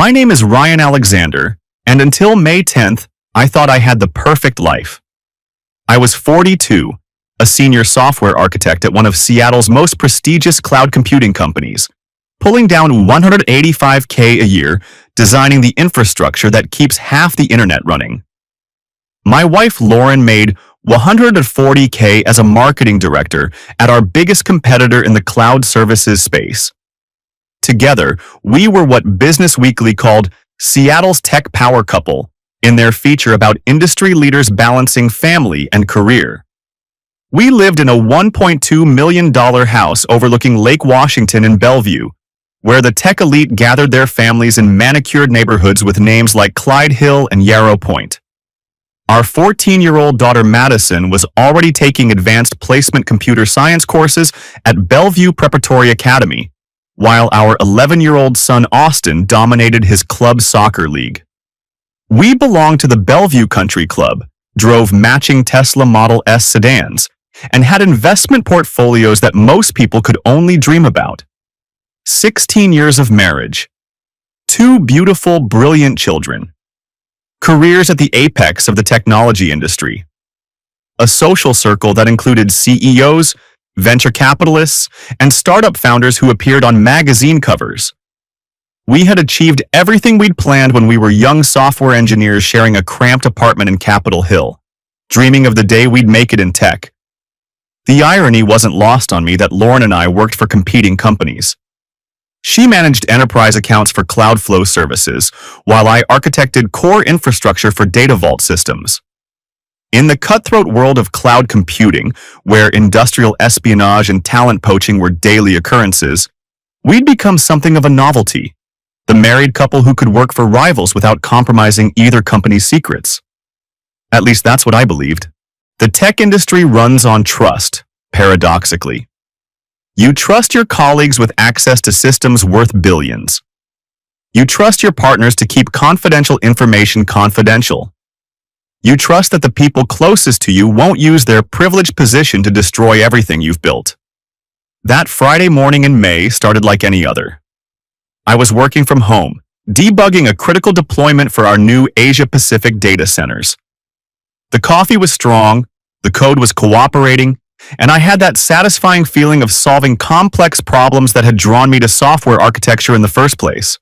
My name is Ryan Alexander, and until May 10th, I thought I had the perfect life. I was 42, a senior software architect at one of Seattle's most prestigious cloud computing companies, pulling down $185K a year, designing the infrastructure that keeps half the internet running. My wife Lauren made $140K as a marketing director at our biggest competitor in the cloud services space. Together, we were what Business Weekly called Seattle's tech power couple in their feature about industry leaders balancing family and career. We lived in a $1.2 million house overlooking Lake Washington in Bellevue, where the tech elite gathered their families in manicured neighborhoods with names like Clyde Hill and Yarrow Point. Our 14-year-old daughter Madison was already taking advanced placement computer science courses at Bellevue Preparatory Academy, while our 11-year-old son Austin dominated his club soccer league. We belonged to the Bellevue Country Club, drove matching Tesla Model S sedans, and had investment portfolios that most people could only dream about. 16 years of marriage. 2 beautiful, brilliant children. Careers at the apex of the technology industry. A social circle that included CEOs, venture capitalists, and startup founders who appeared on magazine covers. We had achieved everything we'd planned when we were young software engineers sharing a cramped apartment in Capitol Hill, dreaming of the day we'd make it in tech. The irony wasn't lost on me that Lauren and I worked for competing companies. She managed enterprise accounts for Cloudflow services, while I architected core infrastructure for data vault systems. In the cutthroat world of cloud computing, where industrial espionage and talent poaching were daily occurrences, we'd become something of a novelty, the married couple who could work for rivals without compromising either company's secrets. At least that's what I believed. The tech industry runs on trust, paradoxically. You trust your colleagues with access to systems worth billions. You trust your partners to keep confidential information confidential. You trust that the people closest to you won't use their privileged position to destroy everything you've built. That Friday morning in May started like any other. I was working from home, debugging a critical deployment for our new Asia-Pacific data centers. The coffee was strong, the code was cooperating, and I had that satisfying feeling of solving complex problems that had drawn me to software architecture in the first place.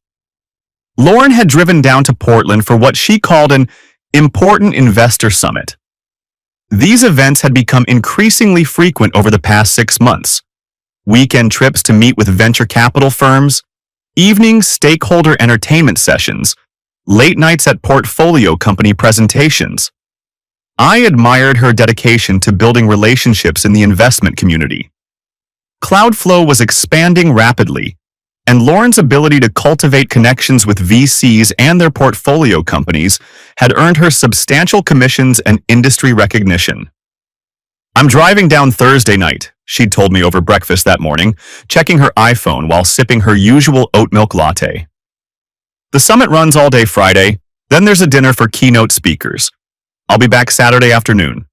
Lauren had driven down to Portland for what she called an important investor summit. These events had become increasingly frequent over the past 6 months. Weekend trips to meet with venture capital firms, evening stakeholder entertainment sessions, late nights at portfolio company presentations. I admired her dedication to building relationships in the investment community. Cloudflow was expanding rapidly, and Lauren's ability to cultivate connections with VCs and their portfolio companies had earned her substantial commissions and industry recognition. "I'm driving down Thursday night," she'd told me over breakfast that morning, checking her iPhone while sipping her usual oat milk latte. "The summit runs all day Friday, then there's a dinner for keynote speakers. I'll be back Saturday afternoon."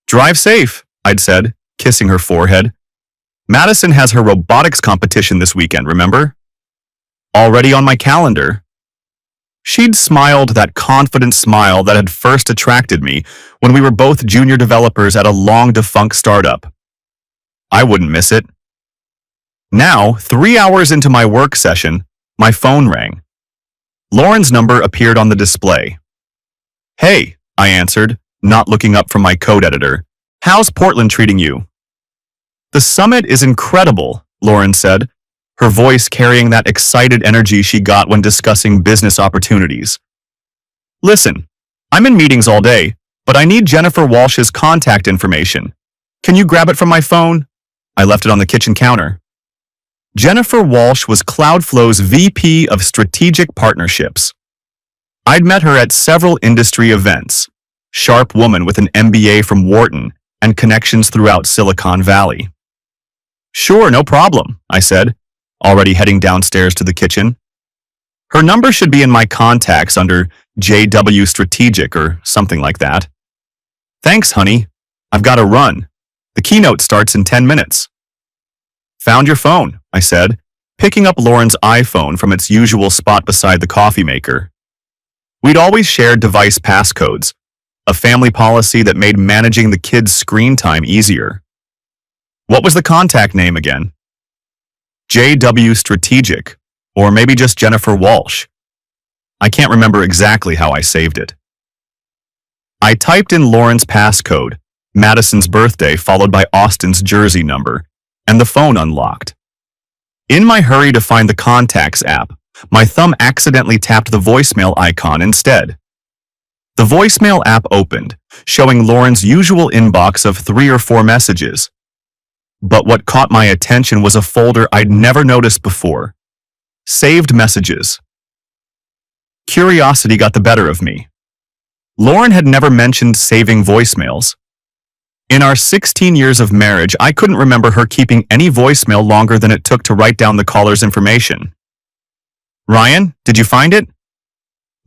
"Drive safe," I'd said, kissing her forehead. "Madison has her robotics competition this weekend, remember?" "Already on my calendar." She'd smiled that confident smile that had first attracted me when we were both junior developers at a long-defunct startup. I wouldn't miss it. Now, 3 hours into my work session, my phone rang. Lauren's number appeared on the display. "Hey," I answered, not looking up from my code editor. "How's Portland treating you?" "The summit is incredible," Lauren said, her voice carrying that excited energy she got when discussing business opportunities. "Listen, I'm in meetings all day, but I need Jennifer Walsh's contact information. Can you grab it from my phone?" I left it on the kitchen counter. Jennifer Walsh was Cloudflow's VP of Strategic Partnerships. I'd met her at several industry events, sharp woman with an MBA from Wharton and connections throughout Silicon Valley. "Sure, no problem," I said, already heading downstairs to the kitchen. "Her number should be in my contacts under JW Strategic or something like that." "Thanks, honey. I've got to run. The keynote starts in 10 minutes. "Found your phone," I said, picking up Lauren's iPhone from its usual spot beside the coffee maker. We'd always shared device passcodes, a family policy that made managing the kids' screen time easier. What was the contact name again? JW Strategic, or maybe just Jennifer Walsh. I can't remember exactly how I saved it. I typed in Lauren's passcode, Madison's birthday followed by Austin's jersey number, and the phone unlocked. In my hurry to find the Contacts app, my thumb accidentally tapped the voicemail icon instead. The voicemail app opened, showing Lauren's usual inbox of 3 or 4 messages. But what caught my attention was a folder I'd never noticed before. Saved messages. Curiosity got the better of me. Lauren had never mentioned saving voicemails. In our 16 years of marriage, I couldn't remember her keeping any voicemail longer than it took to write down the caller's information. Ryan, did you find it?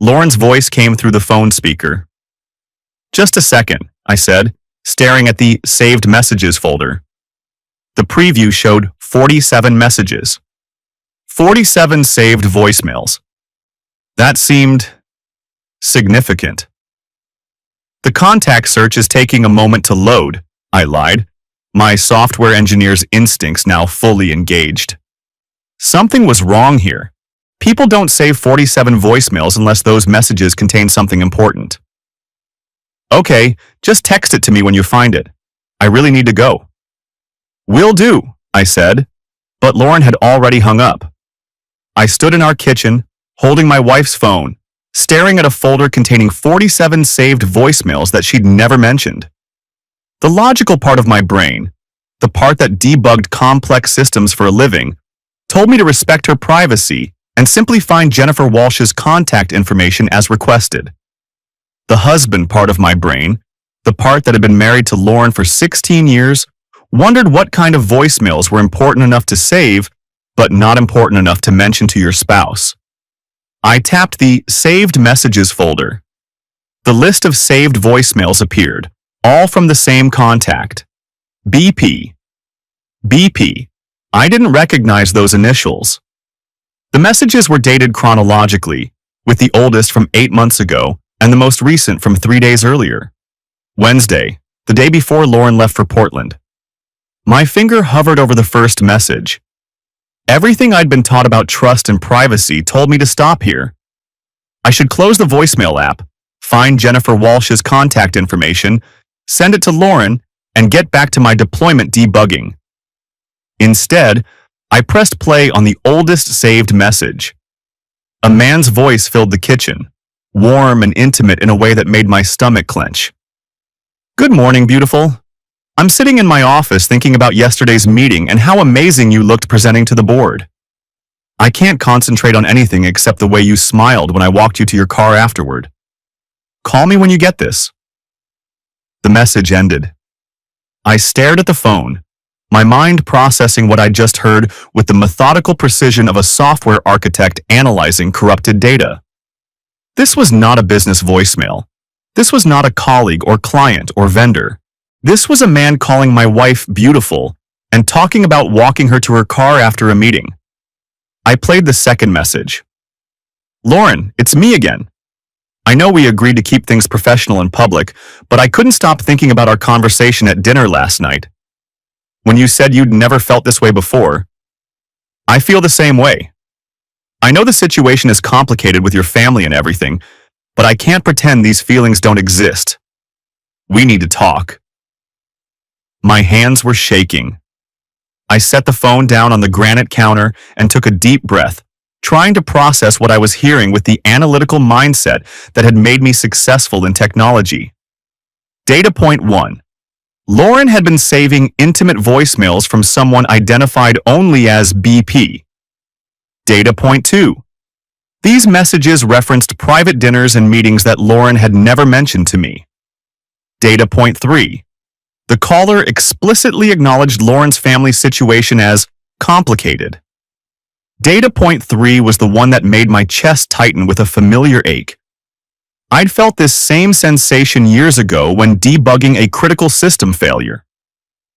Lauren's voice came through the phone speaker. Just a second, I said, staring at the saved messages folder. The preview showed 47 messages. 47 saved voicemails. That seemed significant. The contact search is taking a moment to load, I lied, my software engineer's instincts now fully engaged. Something was wrong here. People don't save 47 voicemails unless those messages contain something important. Okay, just text it to me when you find it. I really need to go. Will do, I said, but Lauren had already hung up. I stood in our kitchen, holding my wife's phone, staring at a folder containing 47 saved voicemails that she'd never mentioned. The logical part of my brain, the part that debugged complex systems for a living, told me to respect her privacy and simply find Jennifer Walsh's contact information as requested. The husband part of my brain, the part that had been married to Lauren for 16 years, wondered what kind of voicemails were important enough to save, but not important enough to mention to your spouse. I tapped the Saved Messages folder. The list of saved voicemails appeared, all from the same contact. BP. BP. I didn't recognize those initials. The messages were dated chronologically, with the oldest from 8 months ago and the most recent from 3 days earlier. Wednesday, the day before Lauren left for Portland. My finger hovered over the first message. Everything I'd been taught about trust and privacy told me to stop here. I should close the voicemail app, find Jennifer Walsh's contact information, send it to Lauren, and get back to my deployment debugging. Instead, I pressed play on the oldest saved message. A man's voice filled the kitchen, warm and intimate in a way that made my stomach clench. Good morning, beautiful. I'm sitting in my office thinking about yesterday's meeting and how amazing you looked presenting to the board. I can't concentrate on anything except the way you smiled when I walked you to your car afterward. Call me when you get this. The message ended. I stared at the phone, my mind processing what I'd just heard with the methodical precision of a software architect analyzing corrupted data. This was not a business voicemail. This was not a colleague or client or vendor. This was a man calling my wife beautiful and talking about walking her to her car after a meeting. I played the second message. Lauren, it's me again. I know we agreed to keep things professional in public, but I couldn't stop thinking about our conversation at dinner last night. When you said you'd never felt this way before, I feel the same way. I know the situation is complicated with your family and everything, but I can't pretend these feelings don't exist. We need to talk. My hands were shaking. I set the phone down on the granite counter and took a deep breath, trying to process what I was hearing with the analytical mindset that had made me successful in technology. Data point 1. Lauren had been saving intimate voicemails from someone identified only as BP. Data point 2. These messages referenced private dinners and meetings that Lauren had never mentioned to me. Data point 3. The caller explicitly acknowledged Lauren's family situation as complicated. Data point 3 was the one that made my chest tighten with a familiar ache. I'd felt this same sensation years ago when debugging a critical system failure.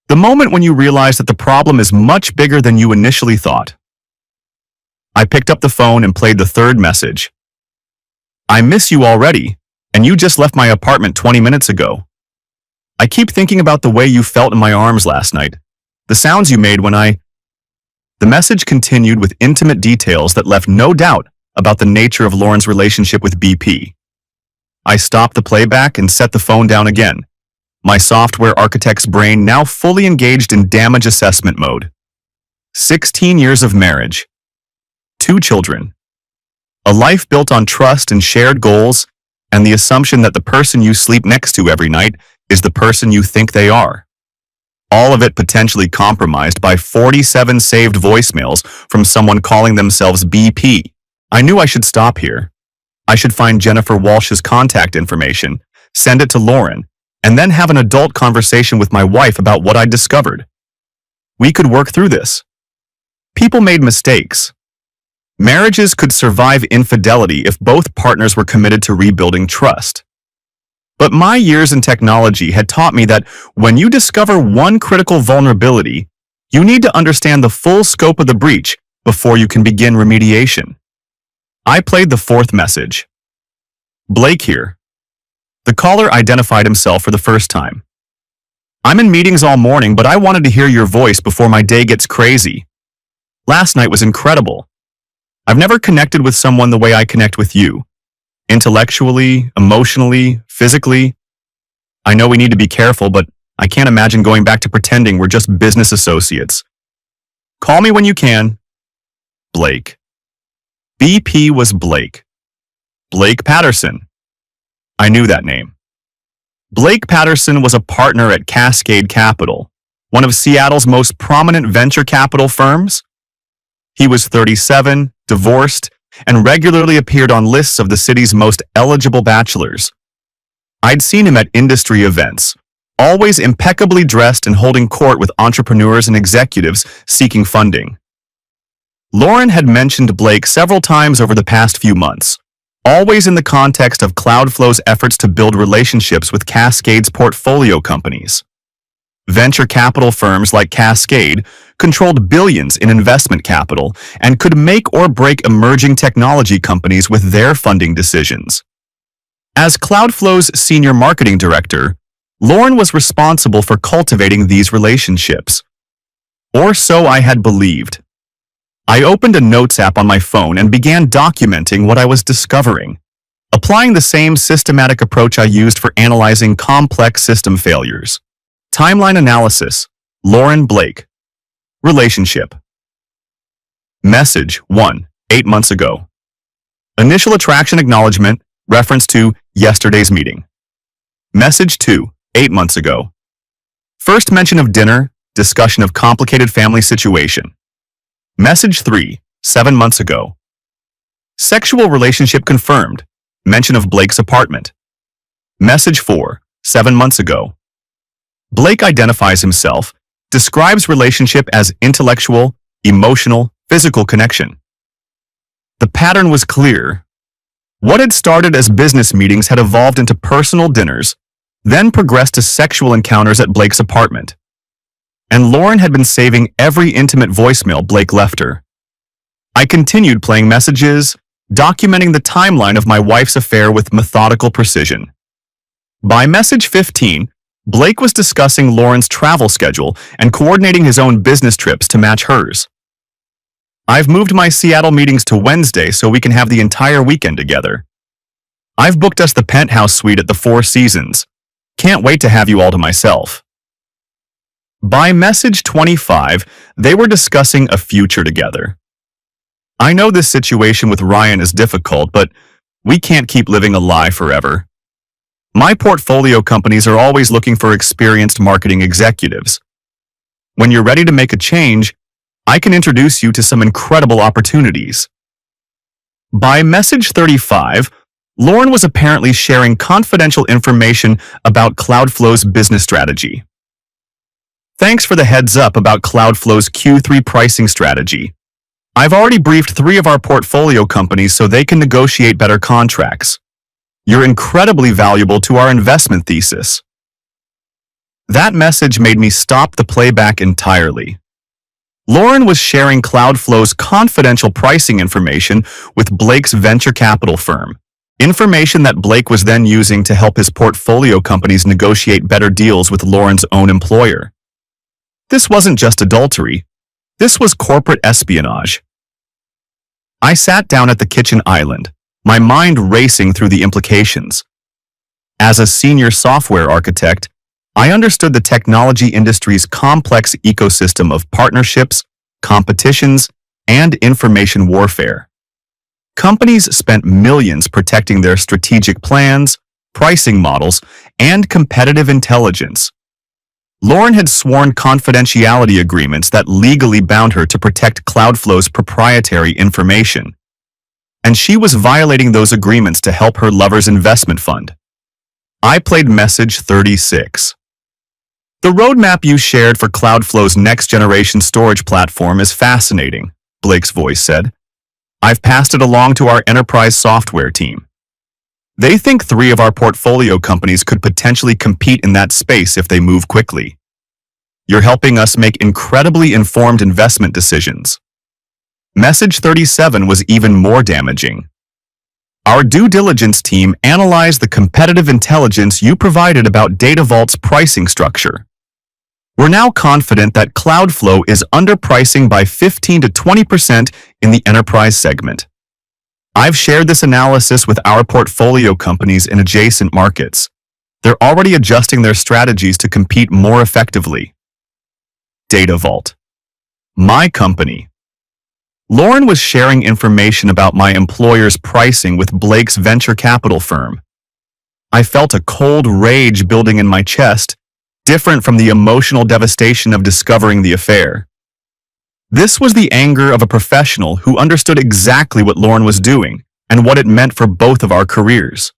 The moment when you realize that the problem is much bigger than you initially thought. I picked up the phone and played the third message. I miss you already, and you just left my apartment 20 minutes ago. I keep thinking about the way you felt in my arms last night, the sounds you made when I... The message continued with intimate details that left no doubt about the nature of Lauren's relationship with BP. I stopped the playback and set the phone down again, my software architect's brain now fully engaged in damage assessment mode. 16 years of marriage. 2 children. A life built on trust and shared goals, and the assumption that the person you sleep next to every night is the person you think they are. All of it potentially compromised by 47 saved voicemails from someone calling themselves BP. I knew I should stop here. I should find Jennifer Walsh's contact information, send it to Lauren, and then have an adult conversation with my wife about what I'd discovered. We could work through this. People made mistakes. Marriages could survive infidelity if both partners were committed to rebuilding trust. But my years in technology had taught me that when you discover one critical vulnerability, you need to understand the full scope of the breach before you can begin remediation. I played the 4th message. Blake here. The caller identified himself for the first time. I'm in meetings all morning, but I wanted to hear your voice before my day gets crazy. Last night was incredible. I've never connected with someone the way I connect with you. Intellectually, emotionally, physically. I know we need to be careful, but I can't imagine going back to pretending we're just business associates. Call me when you can. Blake. BP was Blake. Blake Patterson. I knew that name. Blake Patterson was a partner at Cascade Capital, one of Seattle's most prominent venture capital firms. He was 37, divorced, and regularly appeared on lists of the city's most eligible bachelors. I'd seen him at industry events, always impeccably dressed and holding court with entrepreneurs and executives seeking funding. Lauren had mentioned Blake several times over the past few months, always in the context of Cloudflow's efforts to build relationships with Cascade's portfolio companies. Venture capital firms like Cascade controlled billions in investment capital and could make or break emerging technology companies with their funding decisions. As Cloudflow's senior marketing director, Lauren was responsible for cultivating these relationships. Or so I had believed. I opened a notes app on my phone and began documenting what I was discovering, applying the same systematic approach I used for analyzing complex system failures. Timeline analysis. Lauren Blake. Relationship. Message 1, 8 months ago. Initial attraction acknowledgement, reference to yesterday's meeting. Message 2, 8 months ago. First mention of dinner, discussion of complicated family situation. Message 3, 7 months ago. Sexual relationship confirmed, mention of Blake's apartment. Message 4, 7 months ago. Blake identifies himself, describes relationship as intellectual, emotional, physical connection. The pattern was clear. What had started as business meetings had evolved into personal dinners, then progressed to sexual encounters at Blake's apartment. And Lauren had been saving every intimate voicemail Blake left her. I continued playing messages, documenting the timeline of my wife's affair with methodical precision. By message 15, Blake was discussing Lauren's travel schedule and coordinating his own business trips to match hers. I've moved my Seattle meetings to Wednesday so we can have the entire weekend together. I've booked us the penthouse suite at the Four Seasons. Can't wait to have you all to myself. By message 25, they were discussing a future together. I know this situation with Ryan is difficult, but we can't keep living a lie forever. My portfolio companies are always looking for experienced marketing executives. When you're ready to make a change, I can introduce you to some incredible opportunities. By message 35, Lauren was apparently sharing confidential information about Cloudflow's business strategy. Thanks for the heads up about Cloudflow's Q3 pricing strategy. I've already briefed 3 of our portfolio companies so they can negotiate better contracts. You're incredibly valuable to our investment thesis. That message made me stop the playback entirely. Lauren was sharing Cloudflow's confidential pricing information with Blake's venture capital firm, information that Blake was then using to help his portfolio companies negotiate better deals with Lauren's own employer. This wasn't just adultery. This was corporate espionage. I sat down at the kitchen island, my mind racing through the implications. As a senior software architect, I understood the technology industry's complex ecosystem of partnerships, competitions, and information warfare. Companies spent millions protecting their strategic plans, pricing models, and competitive intelligence. Lauren had sworn confidentiality agreements that legally bound her to protect Cloudflow's proprietary information. And she was violating those agreements to help her lover's investment fund. I played message 36. The roadmap you shared for Cloudflow's next-generation storage platform is fascinating, Blake's voice said. I've passed it along to our enterprise software team. They think 3 of our portfolio companies could potentially compete in that space if they move quickly. You're helping us make incredibly informed investment decisions. Message 37 was even more damaging. Our due diligence team analyzed the competitive intelligence you provided about Data Vault's pricing structure. We're now confident that Cloudflow is underpricing by 15 to 20% in the enterprise segment. I've shared this analysis with our portfolio companies in adjacent markets. They're already adjusting their strategies to compete more effectively. Data Vault. My company. Lauren was sharing information about my employer's pricing with Blake's venture capital firm. I felt a cold rage building in my chest, different from the emotional devastation of discovering the affair. This was the anger of a professional who understood exactly what Lauren was doing and what it meant for both of our careers.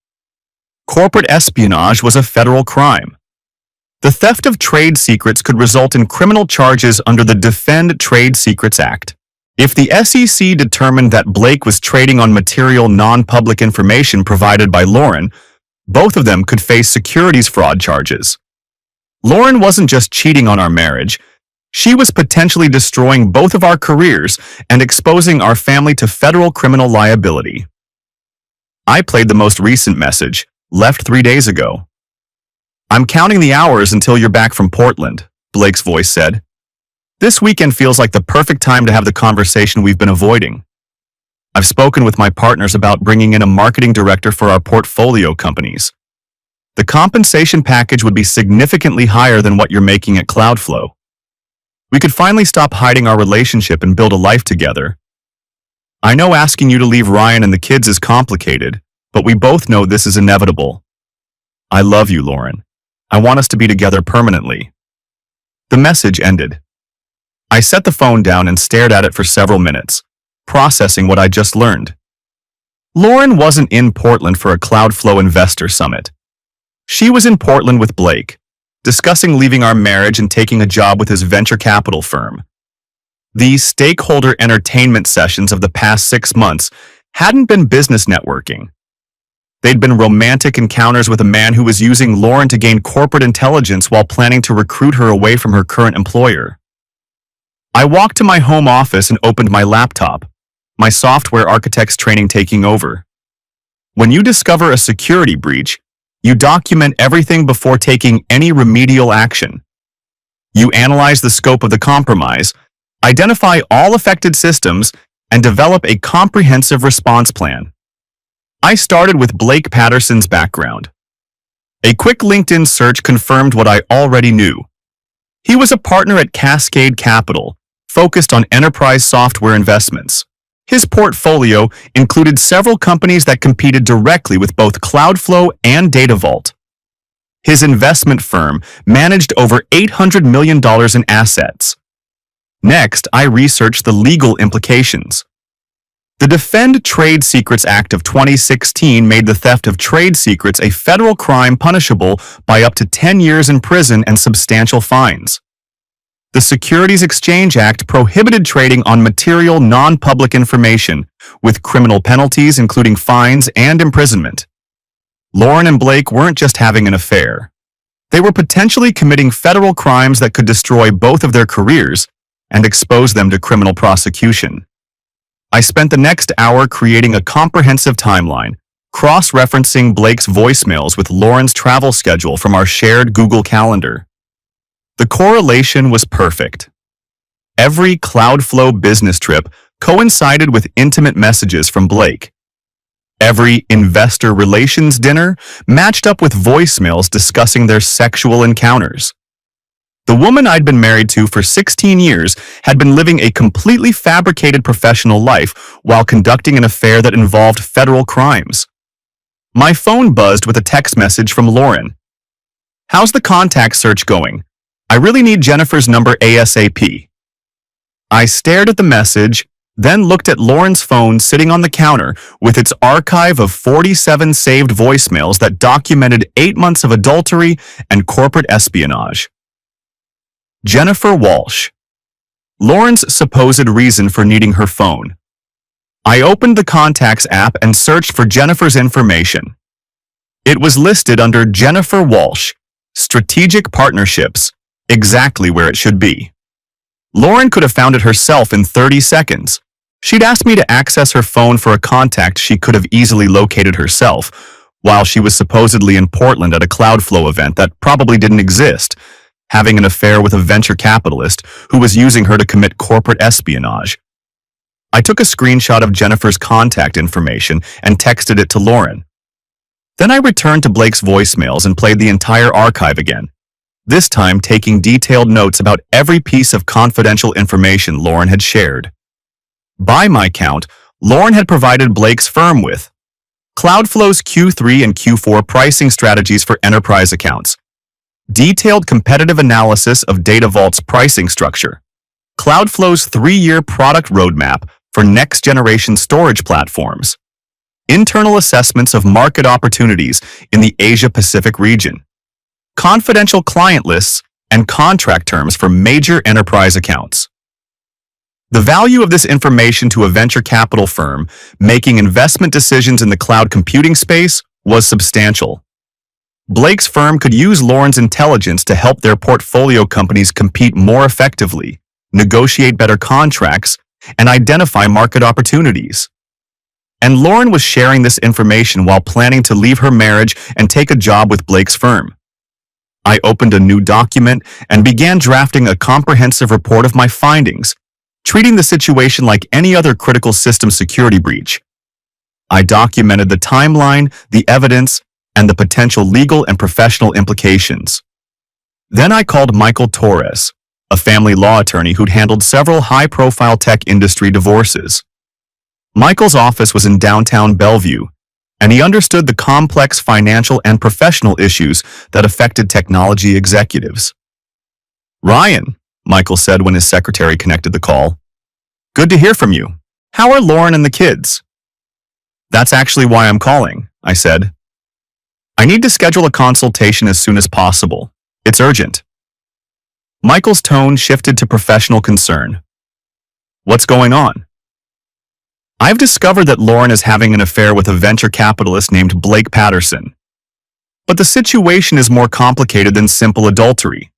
Corporate espionage was a federal crime. The theft of trade secrets could result in criminal charges under the Defend Trade Secrets Act. If the SEC determined that Blake was trading on material non-public information provided by Lauren, both of them could face securities fraud charges. Lauren wasn't just cheating on our marriage, she was potentially destroying both of our careers and exposing our family to federal criminal liability. I played the most recent message, left 3 days ago. I'm counting the hours until you're back from Portland, Blake's voice said. This weekend feels like the perfect time to have the conversation we've been avoiding. I've spoken with my partners about bringing in a marketing director for our portfolio companies. The compensation package would be significantly higher than what you're making at Cloudflow. We could finally stop hiding our relationship and build a life together. I know asking you to leave Ryan and the kids is complicated, but we both know this is inevitable. I love you, Lauren. I want us to be together permanently. The message ended. I set the phone down and stared at it for several minutes, processing what I just learned. Lauren wasn't in Portland for a Cloudflow investor summit. She was in Portland with Blake, discussing leaving our marriage and taking a job with his venture capital firm. These stakeholder entertainment sessions of the past 6 months hadn't been business networking. They'd been romantic encounters with a man who was using Lauren to gain corporate intelligence while planning to recruit her away from her current employer. I walked to my home office and opened my laptop, my software architect's training taking over. When you discover a security breach, you document everything before taking any remedial action. You analyze the scope of the compromise, identify all affected systems, and develop a comprehensive response plan. I started with Blake Patterson's background. A quick LinkedIn search confirmed what I already knew. He was a partner at Cascade Capital, focused on enterprise software investments. His portfolio included several companies that competed directly with both Cloudflow and Data Vault. His investment firm managed over $800 million in assets. Next, I researched the legal implications. The Defend Trade Secrets Act of 2016 made the theft of trade secrets a federal crime punishable by up to 10 years in prison and substantial fines. The Securities Exchange Act prohibited trading on material non-public information, with criminal penalties including fines and imprisonment. Lauren and Blake weren't just having an affair. They were potentially committing federal crimes that could destroy both of their careers and expose them to criminal prosecution. I spent the next hour creating a comprehensive timeline, cross-referencing Blake's voicemails with Lauren's travel schedule from our shared Google Calendar. The correlation was perfect. Every Cloudflow business trip coincided with intimate messages from Blake. Every investor relations dinner matched up with voicemails discussing their sexual encounters. The woman I'd been married to for 16 years had been living a completely fabricated professional life while conducting an affair that involved federal crimes. My phone buzzed with a text message from Lauren. "How's the contact search going? I really need Jennifer's number ASAP." I stared at the message, then looked at Lauren's phone sitting on the counter with its archive of 47 saved voicemails that documented 8 months of adultery and corporate espionage. Jennifer Walsh. Lauren's supposed reason for needing her phone. I opened the Contacts app and searched for Jennifer's information. It was listed under Jennifer Walsh, Strategic Partnerships, exactly where it should be. Lauren could have found it herself in 30 seconds. She'd asked me to access her phone for a contact she could have easily located herself, while she was supposedly in Portland at a Cloudflow event that probably didn't exist, having an affair with a venture capitalist who was using her to commit corporate espionage. I took a screenshot of Jennifer's contact information and texted it to Lauren. Then I returned to Blake's voicemails and played the entire archive again, this time taking detailed notes about every piece of confidential information Lauren had shared. By my count, Lauren had provided Blake's firm with Cloudflow's Q3 and Q4 pricing strategies for enterprise accounts, detailed competitive analysis of Data Vault's pricing structure, Cloudflow's 3-year product roadmap for next-generation storage platforms, internal assessments of market opportunities in the Asia-Pacific region, confidential client lists, and contract terms for major enterprise accounts. The value of this information to a venture capital firm making investment decisions in the cloud computing space was substantial. Blake's firm could use Lauren's intelligence to help their portfolio companies compete more effectively, negotiate better contracts, and identify market opportunities. And Lauren was sharing this information while planning to leave her marriage and take a job with Blake's firm. I opened a new document and began drafting a comprehensive report of my findings, treating the situation like any other critical system security breach. I documented the timeline, the evidence, and the potential legal and professional implications. Then I called Michael Torres, a family law attorney who'd handled several high-profile tech industry divorces. Michael's office was in downtown Bellevue, and he understood the complex financial and professional issues that affected technology executives. "Ryan," Michael said when his secretary connected the call. "Good to hear from you. How are Lauren and the kids?" "That's actually why I'm calling," I said. "I need to schedule a consultation as soon as possible. It's urgent." Michael's tone shifted to professional concern. "What's going on?" "I've discovered that Lauren is having an affair with a venture capitalist named Blake Patterson. But the situation is more complicated than simple adultery.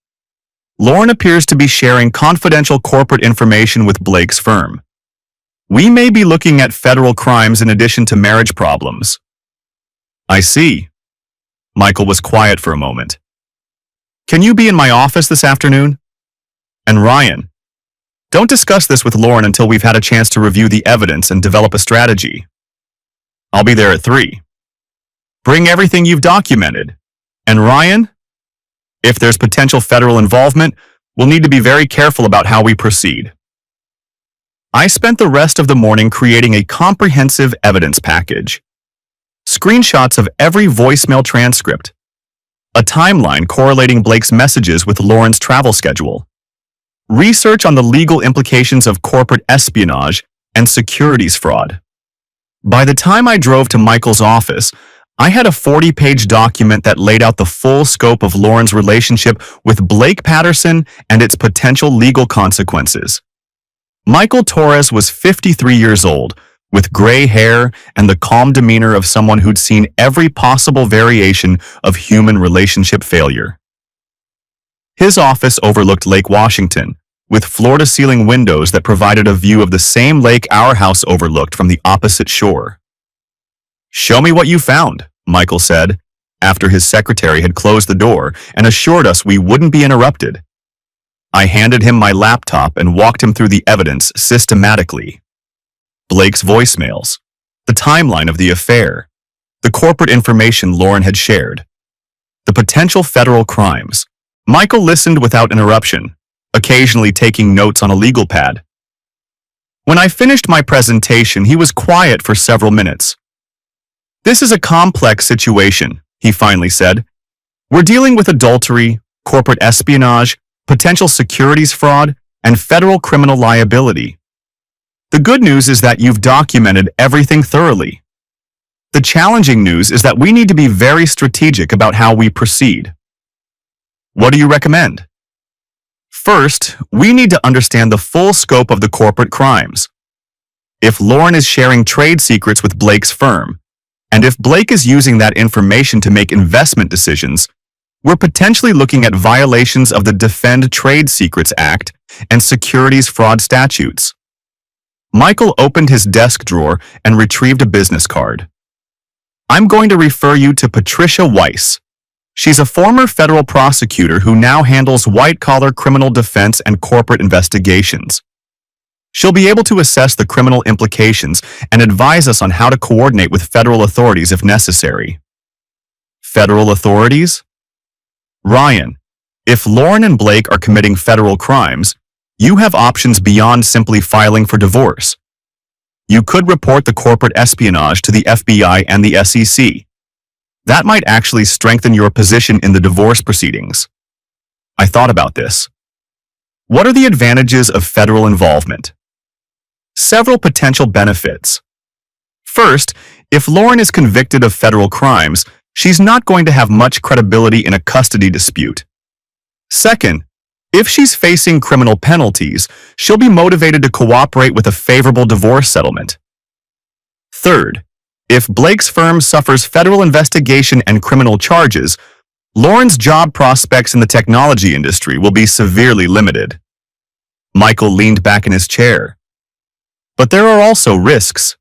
Lauren appears to be sharing confidential corporate information with Blake's firm. We may be looking at federal crimes in addition to marriage problems." "I see." Michael was quiet for a moment. "Can you be in my office this afternoon? And Ryan, don't discuss this with Lauren until we've had a chance to review the evidence and develop a strategy." "I'll be there at 3. Bring everything you've documented. And Ryan, if there's potential federal involvement, we'll need to be very careful about how we proceed." I spent the rest of the morning creating a comprehensive evidence package. Screenshots of every voicemail transcript, a timeline correlating Blake's messages with Lauren's travel schedule, research on the legal implications of corporate espionage and securities fraud. By the time I drove to Michael's office, I had a 40-page document that laid out the full scope of Lauren's relationship with Blake Patterson and its potential legal consequences. Michael Torres was 53 years old, with gray hair and the calm demeanor of someone who'd seen every possible variation of human relationship failure. His office overlooked Lake Washington, with floor-to-ceiling windows that provided a view of the same lake our house overlooked from the opposite shore. "Show me what you found," Michael said, after his secretary had closed the door and assured us we wouldn't be interrupted. I handed him my laptop and walked him through the evidence systematically. Blake's voicemails, the timeline of the affair, the corporate information Lauren had shared, the potential federal crimes. Michael listened without interruption, occasionally taking notes on a legal pad. When I finished my presentation, he was quiet for several minutes. "This is a complex situation," he finally said. "We're dealing with adultery, corporate espionage, potential securities fraud, and federal criminal liability. The good news is that you've documented everything thoroughly. The challenging news is that we need to be very strategic about how we proceed. What do you recommend?" "First, we need to understand the full scope of the corporate crimes. If Lauren is sharing trade secrets with Blake's firm, and if Blake is using that information to make investment decisions, we're potentially looking at violations of the Defend Trade Secrets Act and securities fraud statutes." Michael opened his desk drawer and retrieved a business card. "I'm going to refer you to Patricia Weiss. She's a former federal prosecutor who now handles white-collar criminal defense and corporate investigations. She'll be able to assess the criminal implications and advise us on how to coordinate with federal authorities if necessary." Federal authorities? Ryan, if Lauren and Blake are committing federal crimes, you have options beyond simply filing for divorce. You could report the corporate espionage to the FBI and the SEC. That might actually strengthen your position in the divorce proceedings. I thought about this. What are the advantages of federal involvement? Several potential benefits. First, if Lauren is convicted of federal crimes, she's not going to have much credibility in a custody dispute. Second, if she's facing criminal penalties, she'll be motivated to cooperate with a favorable divorce settlement. Third, if Blake's firm suffers federal investigation and criminal charges, Lauren's job prospects in the technology industry will be severely limited. Michael leaned back in his chair. But there are also risks.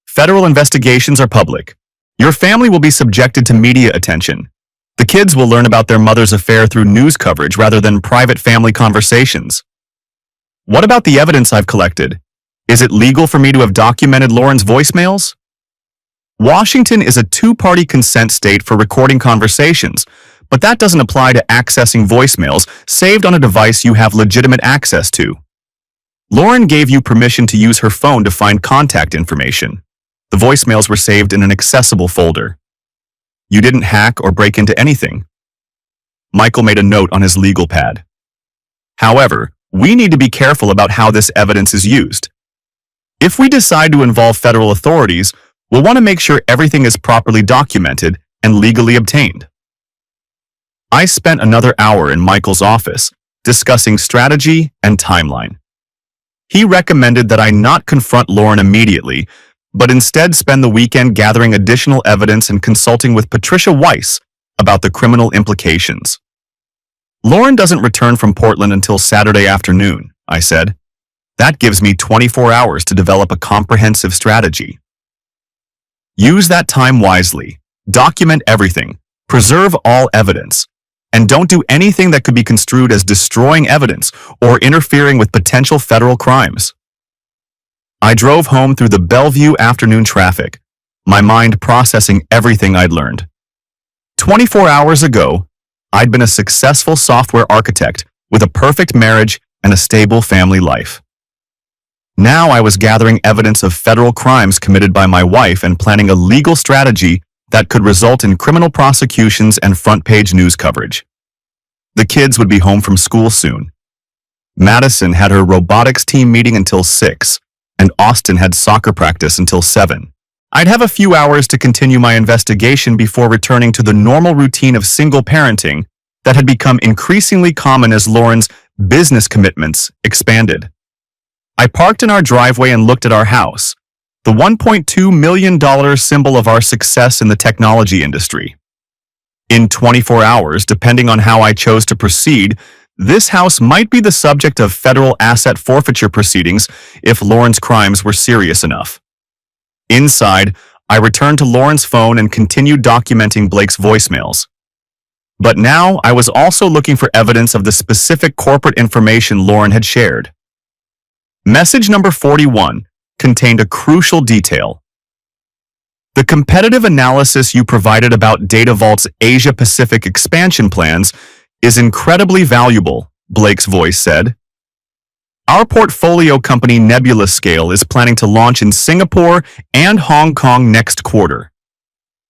Federal investigations are public. Your family will be subjected to media attention. The kids will learn about their mother's affair through news coverage rather than private family conversations. What about the evidence I've collected? Is it legal for me to have documented Lauren's voicemails? Washington is a two-party consent state for recording conversations, but that doesn't apply to accessing voicemails saved on a device you have legitimate access to. Lauren gave you permission to use her phone to find contact information. The voicemails were saved in an accessible folder. You didn't hack or break into anything. Michael made a note on his legal pad. However, we need to be careful about how this evidence is used. If we decide to involve federal authorities, we'll want to make sure everything is properly documented and legally obtained. I spent another hour in Michael's office, discussing strategy and timeline. He recommended that I not confront Lauren immediately, but instead spend the weekend gathering additional evidence and consulting with Patricia Weiss about the criminal implications. "Lauren doesn't return from Portland until Saturday afternoon," I said. "That gives me 24 hours to develop a comprehensive strategy." Use that time wisely. Document everything. Preserve all evidence. And don't do anything that could be construed as destroying evidence or interfering with potential federal crimes. I drove home through the Bellevue afternoon traffic, my mind processing everything I'd learned. 24 hours ago, I'd been a successful software architect with a perfect marriage and a stable family life. Now I was gathering evidence of federal crimes committed by my wife and planning a legal strategy that could result in criminal prosecutions and front-page news coverage. The kids would be home from school soon. Madison had her robotics team meeting until 6, and Austin had soccer practice until 7. I'd have a few hours to continue my investigation before returning to the normal routine of single parenting that had become increasingly common as Lauren's business commitments expanded. I parked in our driveway and looked at our house, the $1.2 million symbol of our success in the technology industry. In 24 hours, depending on how I chose to proceed, This house might be the subject of federal asset forfeiture proceedings if Lauren's crimes were serious enough. Inside, I returned to Lauren's phone and continued documenting Blake's voicemails. But now I was also looking for evidence of the specific corporate information Lauren had shared. Message number 41 contained a crucial detail. The competitive analysis you provided about DataVault's Asia-Pacific expansion plans is incredibly valuable, Blake's voice said. Our portfolio company NebulaScale is planning to launch in Singapore and Hong Kong next quarter.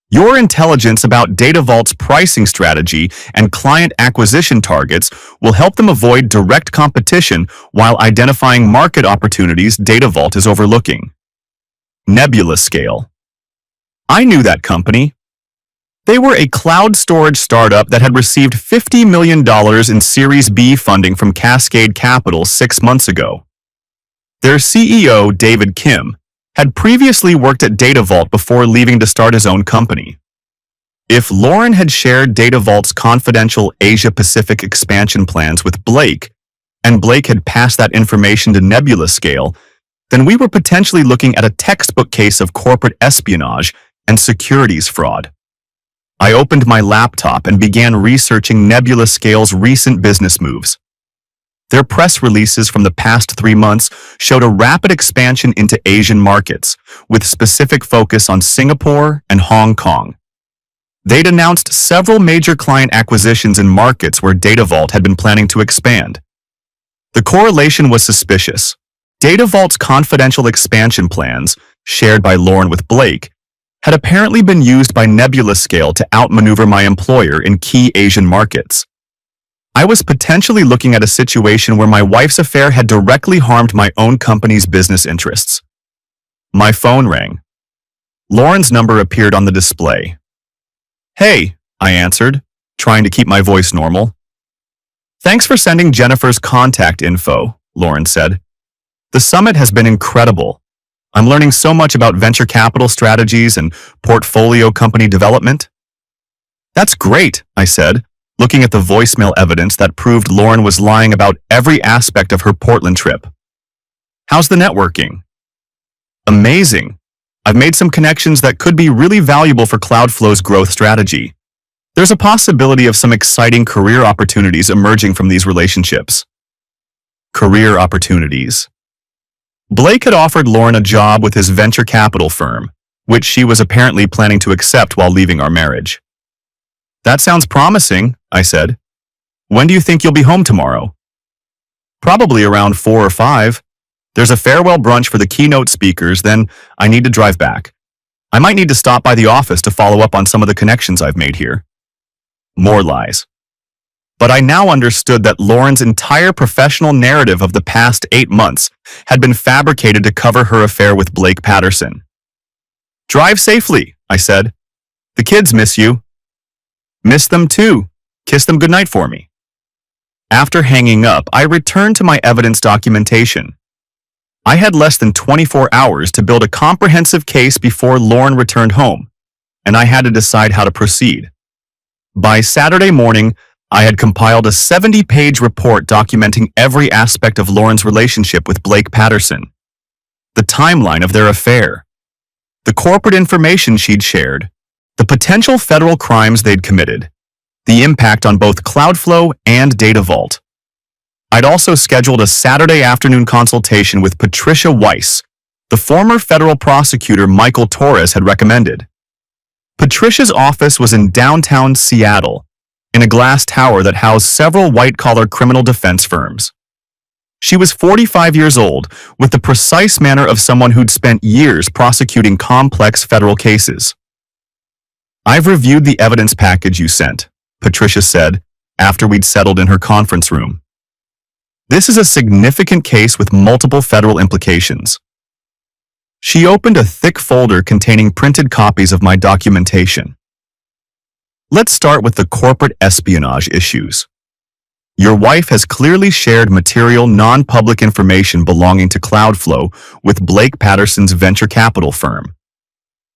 Your intelligence about DataVault's pricing strategy and client acquisition targets will help them avoid direct competition while identifying market opportunities DataVault is overlooking. NebulaScale. I knew that company. They were a cloud storage startup that had received $50 million in Series B funding from Cascade Capital 6 months ago. Their CEO, David Kim, had previously worked at DataVault before leaving to start his own company. If Lauren had shared DataVault's confidential Asia-Pacific expansion plans with Blake, and Blake had passed that information to NebulaScale, then we were potentially looking at a textbook case of corporate espionage and securities fraud. I opened my laptop and began researching NebulaScale's recent business moves. Their press releases from the past 3 months showed a rapid expansion into Asian markets, with specific focus on Singapore and Hong Kong. They'd announced several major client acquisitions in markets where DataVault had been planning to expand. The correlation was suspicious. DataVault's confidential expansion plans, shared by Lauren with Blake, had apparently been used by NebulaScale to outmaneuver my employer in key Asian markets. I was potentially looking at a situation where my wife's affair had directly harmed my own company's business interests. My phone rang. Lauren's number appeared on the display. "Hey," I answered, trying to keep my voice normal. "Thanks for sending Jennifer's contact info," Lauren said. "The summit has been incredible. I'm learning so much about venture capital strategies and portfolio company development." "That's great," I said, looking at the voicemail evidence that proved Lauren was lying about every aspect of her Portland trip. "How's the networking?" "Amazing. I've made some connections that could be really valuable for Cloudflow's growth strategy. There's a possibility of some exciting career opportunities emerging from these relationships." Career opportunities. Blake had offered Lauren a job with his venture capital firm, which she was apparently planning to accept while leaving our marriage. "That sounds promising," I said. "When do you think you'll be home tomorrow?" "Probably around 4 or 5. There's a farewell brunch for the keynote speakers, then I need to drive back. I might need to stop by the office to follow up on some of the connections I've made here." More lies. But I now understood that Lauren's entire professional narrative of the past 8 months had been fabricated to cover her affair with Blake Patterson. "Drive safely," I said. "The kids miss you." "Miss them too. Kiss them goodnight for me." After hanging up, I returned to my evidence documentation. I had less than 24 hours to build a comprehensive case before Lauren returned home, and I had to decide how to proceed. By Saturday morning, I had compiled a 70-page report documenting every aspect of Lauren's relationship with Blake Patterson, the timeline of their affair, the corporate information she'd shared, the potential federal crimes they'd committed, the impact on both Cloudflow and DataVault. I'd also scheduled a Saturday afternoon consultation with Patricia Weiss, the former federal prosecutor Michael Torres had recommended. Patricia's office was in downtown Seattle, in a glass tower that housed several white-collar criminal defense firms. She was 45 years old, with the precise manner of someone who'd spent years prosecuting complex federal cases. "I've reviewed the evidence package you sent," Patricia said, after we'd settled in her conference room. "This is a significant case with multiple federal implications." She opened a thick folder containing printed copies of my documentation. "Let's start with the corporate espionage issues. Your wife has clearly shared material non-public information belonging to Cloudflow with Blake Patterson's venture capital firm.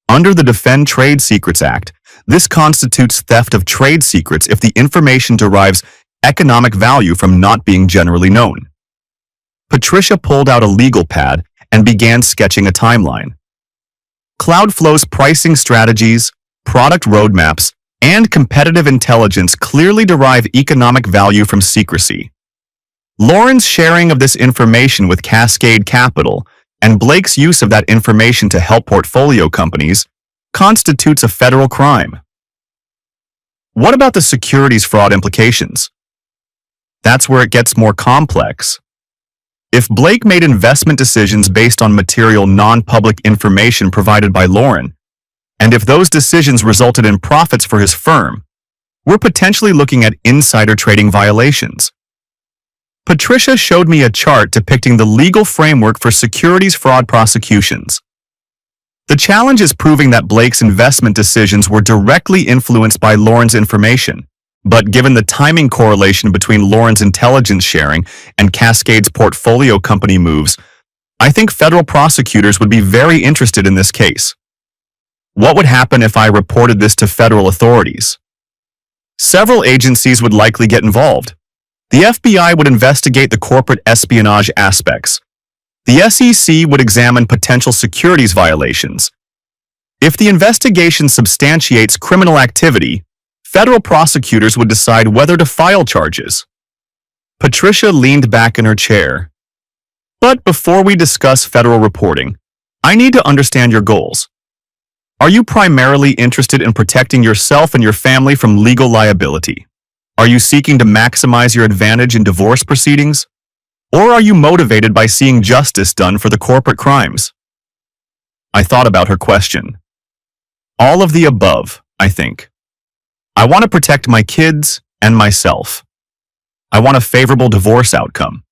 Under the Defend Trade Secrets Act, this constitutes theft of trade secrets if the information derives economic value from not being generally known. Patricia pulled out a legal pad and began sketching a timeline. Cloudflow's pricing strategies, product roadmaps, and competitive intelligence clearly derive economic value from secrecy. Lauren's sharing of this information with Cascade Capital and Blake's use of that information to help portfolio companies constitutes a federal crime. What about the securities fraud implications? That's where it gets more complex. If Blake made investment decisions based on material non-public information provided by Lauren, and if those decisions resulted in profits for his firm, we're potentially looking at insider trading violations. Patricia showed me a chart depicting the legal framework for securities fraud prosecutions. The challenge is proving that Blake's investment decisions were directly influenced by Lauren's information. But given the timing correlation between Lauren's intelligence sharing and Cascade's portfolio company moves, I think federal prosecutors would be very interested in this case. What would happen if I reported this to federal authorities? Several agencies would likely get involved. The FBI would investigate the corporate espionage aspects. The SEC would examine potential securities violations. If the investigation substantiates criminal activity, federal prosecutors would decide whether to file charges. Patricia leaned back in her chair. But before we discuss federal reporting, I need to understand your goals. Are you primarily interested in protecting yourself and your family from legal liability? Are you seeking to maximize your advantage in divorce proceedings? Or are you motivated by seeing justice done for the corporate crimes? I thought about her question. All of the above, I think. I want to protect my kids and myself. I want a favorable divorce outcome.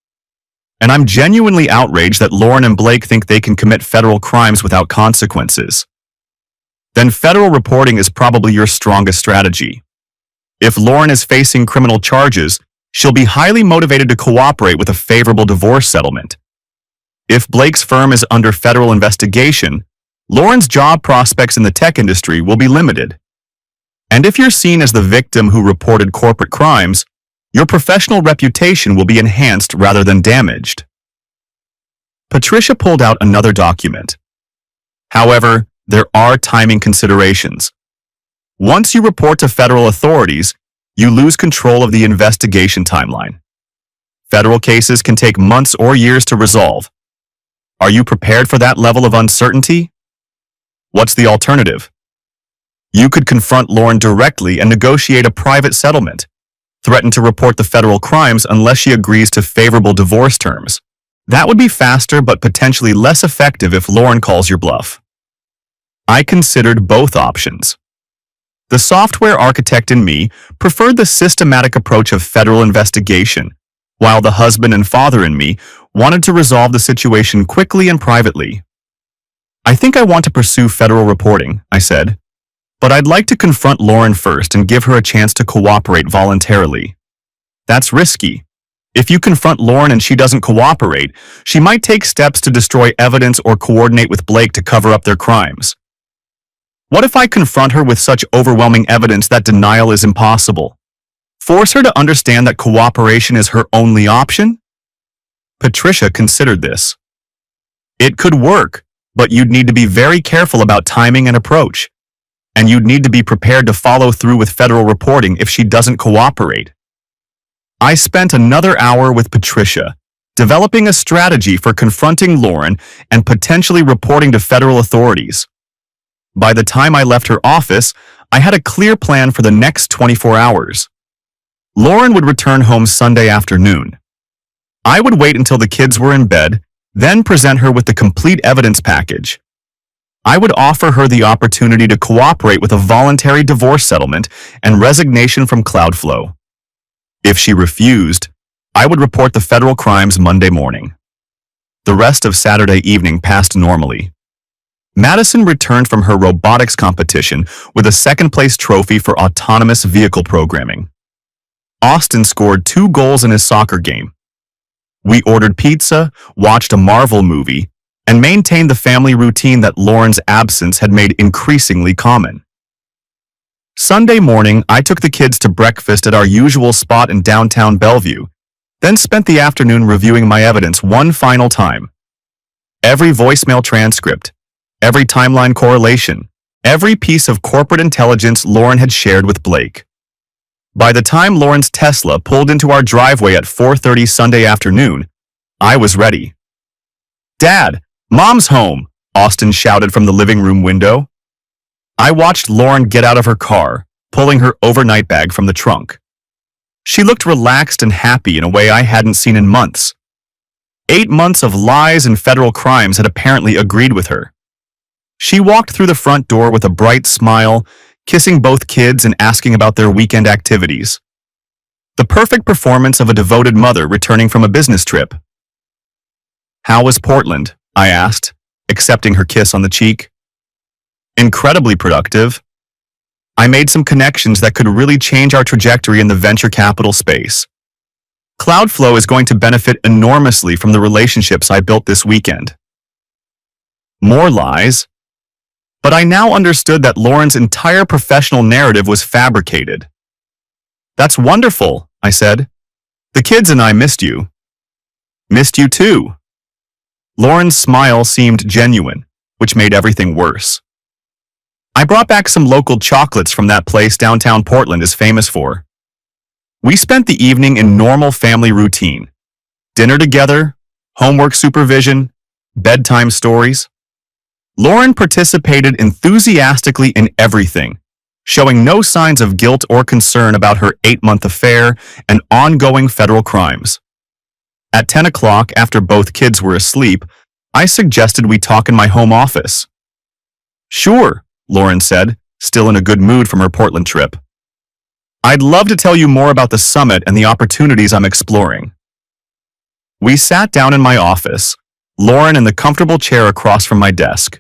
And I'm genuinely outraged that Lauren and Blake think they can commit federal crimes without consequences. Then federal reporting is probably your strongest strategy. If Lauren is facing criminal charges, she'll be highly motivated to cooperate with a favorable divorce settlement. If Blake's firm is under federal investigation, Lauren's job prospects in the tech industry will be limited. And if you're seen as the victim who reported corporate crimes, your professional reputation will be enhanced rather than damaged. Patricia pulled out another document. However, there are timing considerations. Once you report to federal authorities, you lose control of the investigation timeline. Federal cases can take months or years to resolve. Are you prepared for that level of uncertainty? What's the alternative? You could confront Lauren directly and negotiate a private settlement, threaten to report the federal crimes unless she agrees to favorable divorce terms. That would be faster but potentially less effective if Lauren calls your bluff. I considered both options. The software architect in me preferred the systematic approach of federal investigation, while the husband and father in me wanted to resolve the situation quickly and privately. I think I want to pursue federal reporting, I said, but I'd like to confront Lauren first and give her a chance to cooperate voluntarily. That's risky. If you confront Lauren and she doesn't cooperate, she might take steps to destroy evidence or coordinate with Blake to cover up their crimes. What if I confront her with such overwhelming evidence that denial is impossible? Force her to understand that cooperation is her only option? Patricia considered this. It could work, but you'd need to be very careful about timing and approach. And you'd need to be prepared to follow through with federal reporting if she doesn't cooperate. I spent another hour with Patricia, developing a strategy for confronting Lauren and potentially reporting to federal authorities. By the time I left her office, I had a clear plan for the next 24 hours. Lauren would return home Sunday afternoon. I would wait until the kids were in bed, then present her with the complete evidence package. I would offer her the opportunity to cooperate with a voluntary divorce settlement and resignation from Cloudflow. If she refused, I would report the federal crimes Monday morning. The rest of Saturday evening passed normally. Madison returned from her robotics competition with a second-place trophy for autonomous vehicle programming. Austin scored 2 goals in his soccer game. We ordered pizza, watched a Marvel movie, and maintained the family routine that Lauren's absence had made increasingly common. Sunday morning, I took the kids to breakfast at our usual spot in downtown Bellevue, then spent the afternoon reviewing my evidence one final time. Every voicemail transcript, every timeline correlation, every piece of corporate intelligence Lauren had shared with Blake. By the time Lauren's Tesla pulled into our driveway at 4:30 Sunday afternoon, I was ready. "Dad, Mom's home," Austin shouted from the living room window. I watched Lauren get out of her car, pulling her overnight bag from the trunk. She looked relaxed and happy in a way I hadn't seen in months. 8 months of lies and federal crimes had apparently agreed with her. She walked through the front door with a bright smile, kissing both kids and asking about their weekend activities. The perfect performance of a devoted mother returning from a business trip. "How was Portland?" I asked, accepting her kiss on the cheek. "Incredibly productive. I made some connections that could really change our trajectory in the venture capital space. Cloudflow is going to benefit enormously from the relationships I built this weekend." More lies. But I now understood that Lauren's entire professional narrative was fabricated. "That's wonderful," I said. "The kids and I missed you." "Missed you too." Lauren's smile seemed genuine, which made everything worse. "I brought back some local chocolates from that place downtown Portland is famous for." We spent the evening in normal family routine. Dinner together, homework supervision, bedtime stories. Lauren participated enthusiastically in everything, showing no signs of guilt or concern about her 8-month affair and ongoing federal crimes. At 10 o'clock, after both kids were asleep, I suggested we talk in my home office. "Sure," Lauren said, still in a good mood from her Portland trip. "I'd love to tell you more about the summit and the opportunities I'm exploring." We sat down in my office, Lauren in the comfortable chair across from my desk.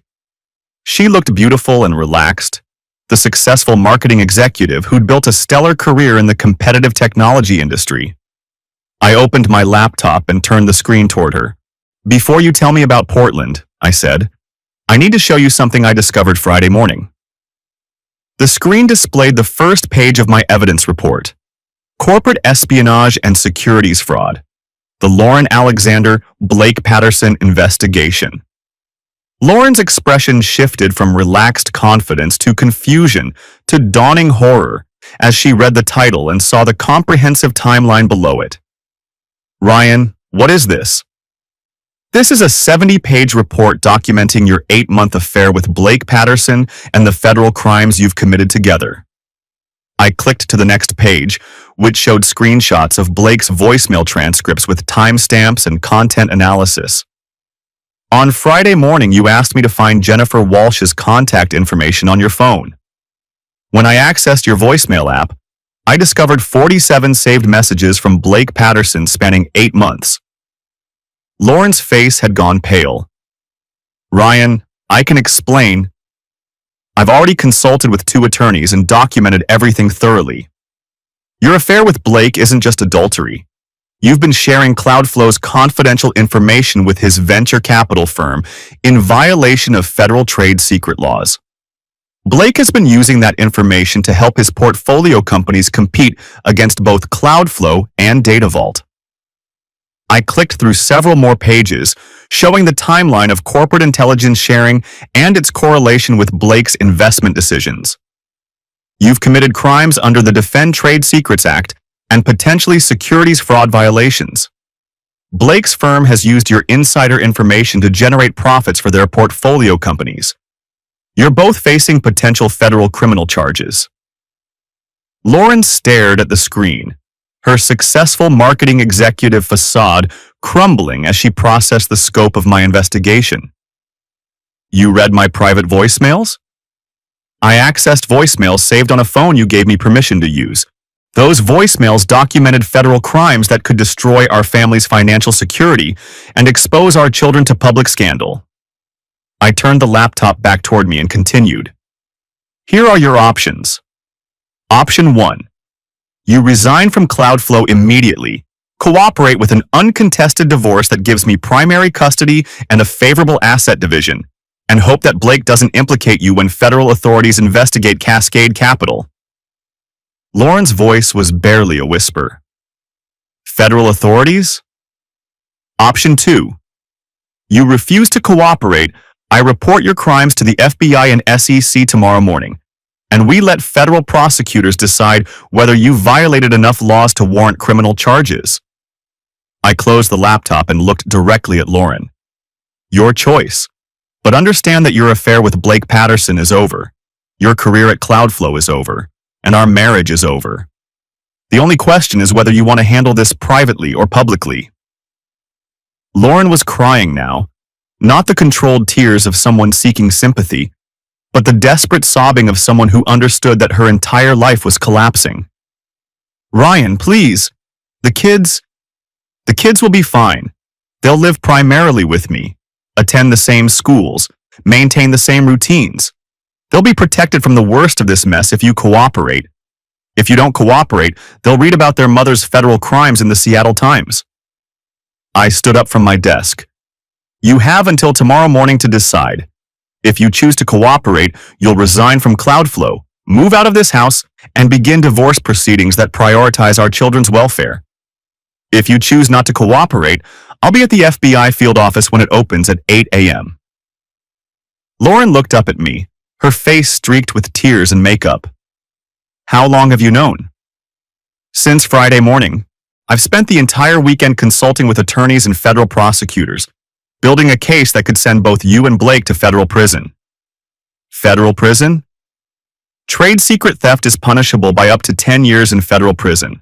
She looked beautiful and relaxed, the successful marketing executive who'd built a stellar career in the competitive technology industry. I opened my laptop and turned the screen toward her. "Before you tell me about Portland," I said, "I need to show you something I discovered Friday morning." The screen displayed the first page of my evidence report. Corporate espionage and securities fraud. The Lauren Alexander Blake Patterson investigation. Lauren's expression shifted from relaxed confidence to confusion to dawning horror as she read the title and saw the comprehensive timeline below it. "Ryan, what is this?" "This is a 70-page report documenting your 8-month affair with Blake Patterson and the federal crimes you've committed together." I clicked to the next page, which showed screenshots of Blake's voicemail transcripts with timestamps and content analysis. "On Friday morning, you asked me to find Jennifer Walsh's contact information on your phone. When I accessed your voicemail app, I discovered 47 saved messages from Blake Patterson spanning 8 months. Lauren's face had gone pale. "Ryan, I can explain. I've already consulted with 2 attorneys and documented everything thoroughly. Your affair with Blake isn't just adultery. You've been sharing Cloudflow's confidential information with his venture capital firm in violation of federal trade secret laws. Blake has been using that information to help his portfolio companies compete against both Cloudflow and Data Vault." I clicked through several more pages, showing the timeline of corporate intelligence sharing and its correlation with Blake's investment decisions. "You've committed crimes under the Defend Trade Secrets Act and potentially securities fraud violations. Blake's firm has used your insider information to generate profits for their portfolio companies. You're both facing potential federal criminal charges." Lauren stared at the screen, her successful marketing executive facade crumbling as she processed the scope of my investigation. "You read my private voicemails?" "I accessed voicemails saved on a phone you gave me permission to use. Those voicemails documented federal crimes that could destroy our family's financial security and expose our children to public scandal." I turned the laptop back toward me and continued. "Here are your options. Option 1. You resign from Cloudflow immediately, cooperate with an uncontested divorce that gives me primary custody and a favorable asset division, and hope that Blake doesn't implicate you when federal authorities investigate Cascade Capital. Lauren's voice was barely a whisper. Federal authorities? Option 2. You refuse to cooperate. I report your crimes to the FBI and SEC tomorrow morning, and we let federal prosecutors decide whether you violated enough laws to warrant criminal charges. I closed the laptop and looked directly at Lauren. Your choice. But understand that your affair with Blake Patterson is over. Your career at Cloudflow is over. And our marriage is over. The only question is whether you want to handle this privately or publicly. Lauren was crying now, not the controlled tears of someone seeking sympathy, but the desperate sobbing of someone who understood that her entire life was collapsing. Ryan, please. The kids will be fine. They'll live primarily with me, attend the same schools, maintain the same routines. They'll be protected from the worst of this mess if you cooperate. If you don't cooperate, they'll read about their mother's federal crimes in the Seattle Times. I stood up from my desk. You have until tomorrow morning to decide. If you choose to cooperate, you'll resign from Cloudflow, move out of this house, and begin divorce proceedings that prioritize our children's welfare. If you choose not to cooperate, I'll be at the FBI field office when it opens at 8 a.m. Lauren looked up at me, her face streaked with tears and makeup. How long have you known? Since Friday morning. I've spent the entire weekend consulting with attorneys and federal prosecutors, building a case that could send both you and Blake to federal prison. Federal prison? Trade secret theft is punishable by up to 10 years in federal prison.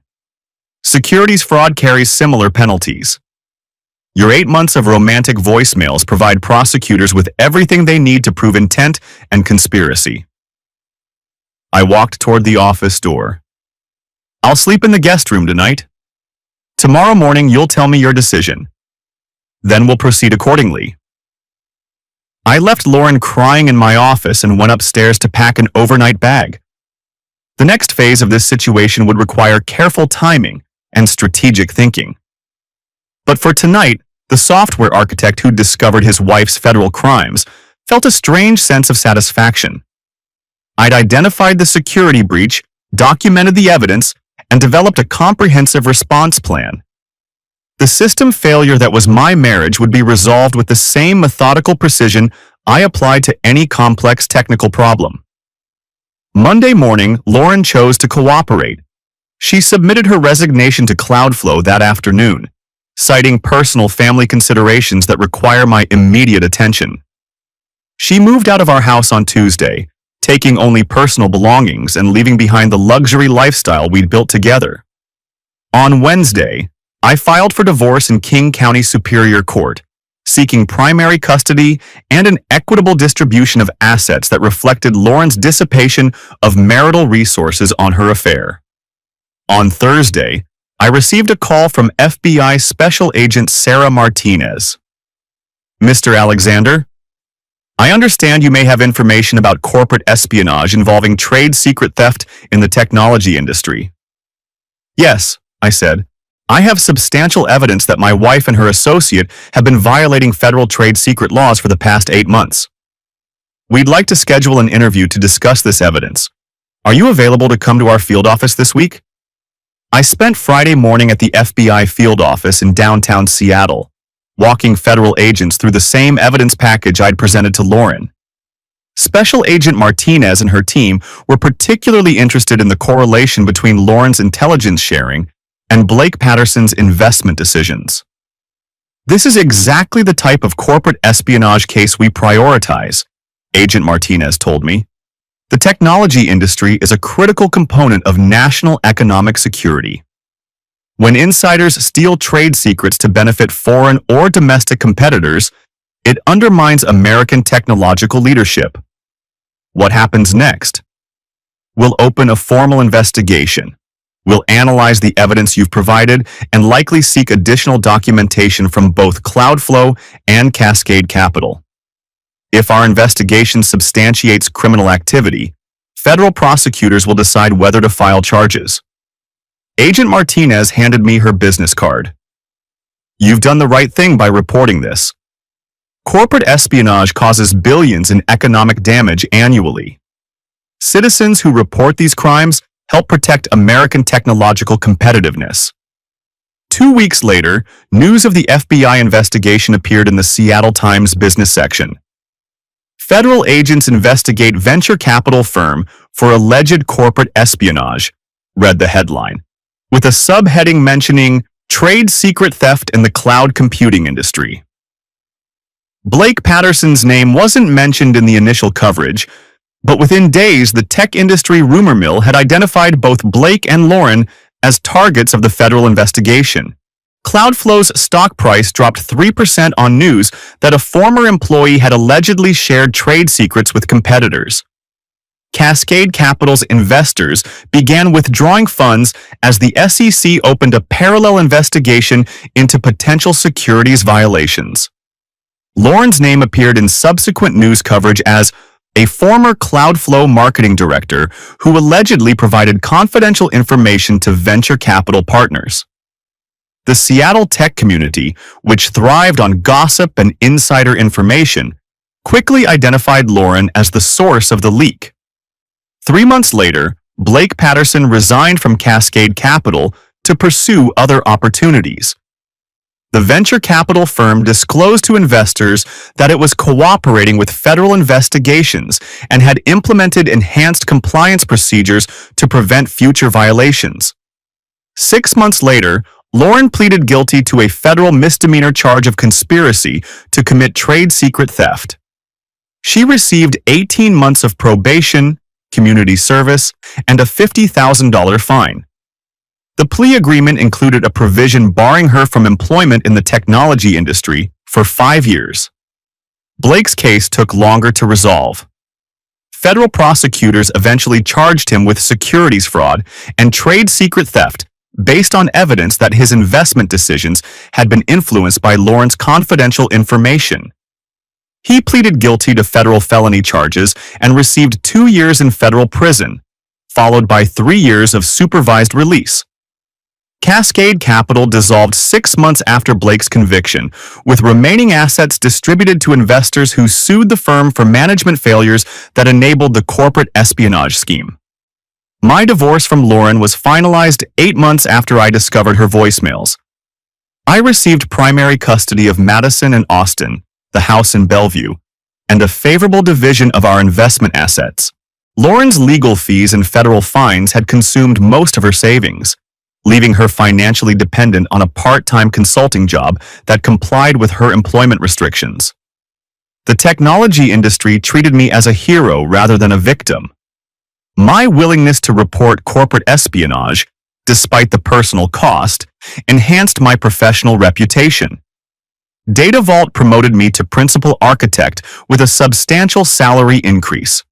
Securities fraud carries similar penalties. Your 8 months of romantic voicemails provide prosecutors with everything they need to prove intent and conspiracy. I walked toward the office door. I'll sleep in the guest room tonight. Tomorrow morning you'll tell me your decision. Then we'll proceed accordingly. I left Lauren crying in my office and went upstairs to pack an overnight bag. The next phase of this situation would require careful timing and strategic thinking. But for tonight, the software architect who discovered his wife's federal crimes felt a strange sense of satisfaction. I'd identified the security breach, documented the evidence, and developed a comprehensive response plan. The system failure that was my marriage would be resolved with the same methodical precision I applied to any complex technical problem. Monday morning, Lauren chose to cooperate. She submitted her resignation to Cloudflow that afternoon, citing personal family considerations that require my immediate attention. She moved out of our house on Tuesday, taking only personal belongings and leaving behind the luxury lifestyle we'd built together. On Wednesday, I filed for divorce in King County Superior Court, seeking primary custody and an equitable distribution of assets that reflected Lauren's dissipation of marital resources on her affair. On Thursday, I received a call from FBI Special Agent Sarah Martinez. Mr. Alexander, I understand you may have information about corporate espionage involving trade secret theft in the technology industry. Yes, I said. I have substantial evidence that my wife and her associate have been violating federal trade secret laws for the past 8 months. We'd like to schedule an interview to discuss this evidence. Are you available to come to our field office this week? I spent Friday morning at the FBI field office in downtown Seattle, walking federal agents through the same evidence package I'd presented to Lauren. Special Agent Martinez and her team were particularly interested in the correlation between Lauren's intelligence sharing and Blake Patterson's investment decisions. This is exactly the type of corporate espionage case we prioritize, Agent Martinez told me. The technology industry is a critical component of national economic security. When insiders steal trade secrets to benefit foreign or domestic competitors, it undermines American technological leadership. What happens next? We'll open a formal investigation. We'll analyze the evidence you've provided and likely seek additional documentation from both Cloudflow and Cascade Capital. If our investigation substantiates criminal activity, federal prosecutors will decide whether to file charges. Agent Martinez handed me her business card. You've done the right thing by reporting this. Corporate espionage causes billions in economic damage annually. Citizens who report these crimes help protect American technological competitiveness. 2 weeks later, news of the FBI investigation appeared in the Seattle Times business section. Federal agents investigate venture capital firm for alleged corporate espionage, read the headline, with a subheading mentioning trade secret theft in the cloud computing industry. Blake Patterson's name wasn't mentioned in the initial coverage, but within days the tech industry rumor mill had identified both Blake and Lauren as targets of the federal investigation. Cloudflow's stock price dropped 3% on news that a former employee had allegedly shared trade secrets with competitors. Cascade Capital's investors began withdrawing funds as the SEC opened a parallel investigation into potential securities violations. Lauren's name appeared in subsequent news coverage as a former Cloudflow marketing director who allegedly provided confidential information to venture capital partners. The Seattle tech community, which thrived on gossip and insider information, quickly identified Lauren as the source of the leak. 3 months later, Blake Patterson resigned from Cascade Capital to pursue other opportunities. The venture capital firm disclosed to investors that it was cooperating with federal investigations and had implemented enhanced compliance procedures to prevent future violations. 6 months later, Lauren pleaded guilty to a federal misdemeanor charge of conspiracy to commit trade secret theft. She received 18 months of probation, community service, and a $50,000 fine. The plea agreement included a provision barring her from employment in the technology industry for 5 years. Blake's case took longer to resolve. Federal prosecutors eventually charged him with securities fraud and trade secret theft based on evidence that his investment decisions had been influenced by Lauren's confidential information. He pleaded guilty to federal felony charges and received 2 years in federal prison, followed by 3 years of supervised release. Cascade Capital dissolved 6 months after Blake's conviction, with remaining assets distributed to investors who sued the firm for management failures that enabled the corporate espionage scheme. My divorce from Lauren was finalized 8 months after I discovered her voicemails. I received primary custody of Madison and Austin, the house in Bellevue, and a favorable division of our investment assets. Lauren's legal fees and federal fines had consumed most of her savings, leaving her financially dependent on a part-time consulting job that complied with her employment restrictions. The technology industry treated me as a hero rather than a victim. My willingness to report corporate espionage, despite the personal cost, enhanced my professional reputation. Data Vault promoted me to principal architect with a substantial salary increase.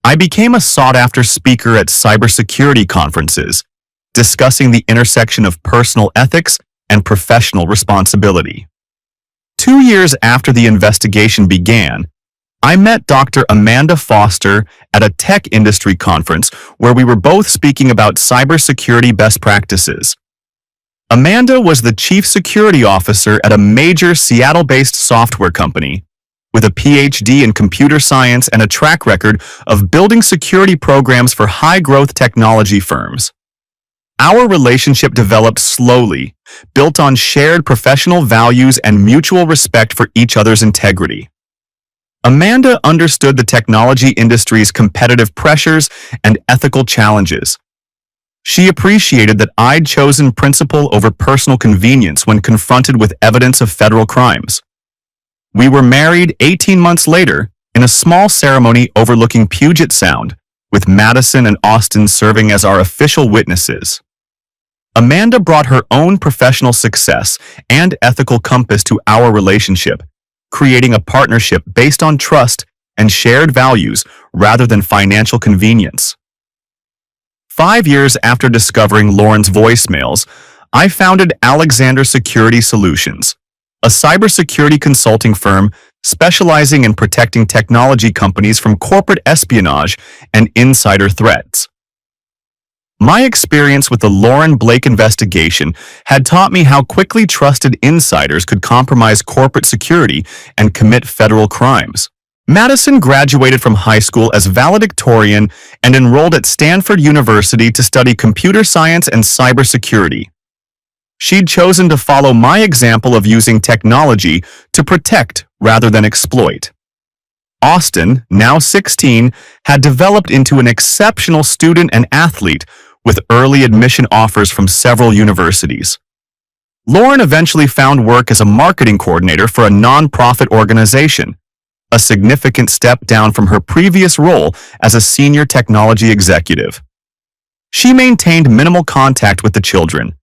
I became a sought-after speaker at cybersecurity conferences, discussing the intersection of personal ethics and professional responsibility. 2 years after the investigation began, I met Dr. Amanda Foster at a tech industry conference where we were both speaking about cybersecurity best practices. Amanda was the chief security officer at a major Seattle-based software company, with a PhD in computer science and a track record of building security programs for high-growth technology firms. Our relationship developed slowly, built on shared professional values and mutual respect for each other's integrity. Amanda understood the technology industry's competitive pressures and ethical challenges. She appreciated that I'd chosen principle over personal convenience when confronted with evidence of federal crimes. We were married 18 months later in a small ceremony overlooking Puget Sound, with Madison and Austin serving as our official witnesses. Amanda brought her own professional success and ethical compass to our relationship, creating a partnership based on trust and shared values rather than financial convenience. 5 years after discovering Lauren's voicemails, I founded Alexander Security Solutions, a cybersecurity consulting firm specializing in protecting technology companies from corporate espionage and insider threats. My experience with the Lauren Blake investigation had taught me how quickly trusted insiders could compromise corporate security and commit federal crimes. Madison graduated from high school as valedictorian and enrolled at Stanford University to study computer science and cybersecurity. She'd chosen to follow my example of using technology to protect rather than exploit. Austin, now 16, had developed into an exceptional student and athlete with early admission offers from several universities. Lauren eventually found work as a marketing coordinator for a nonprofit organization, a significant step down from her previous role as a senior technology executive. She maintained minimal contact with the children,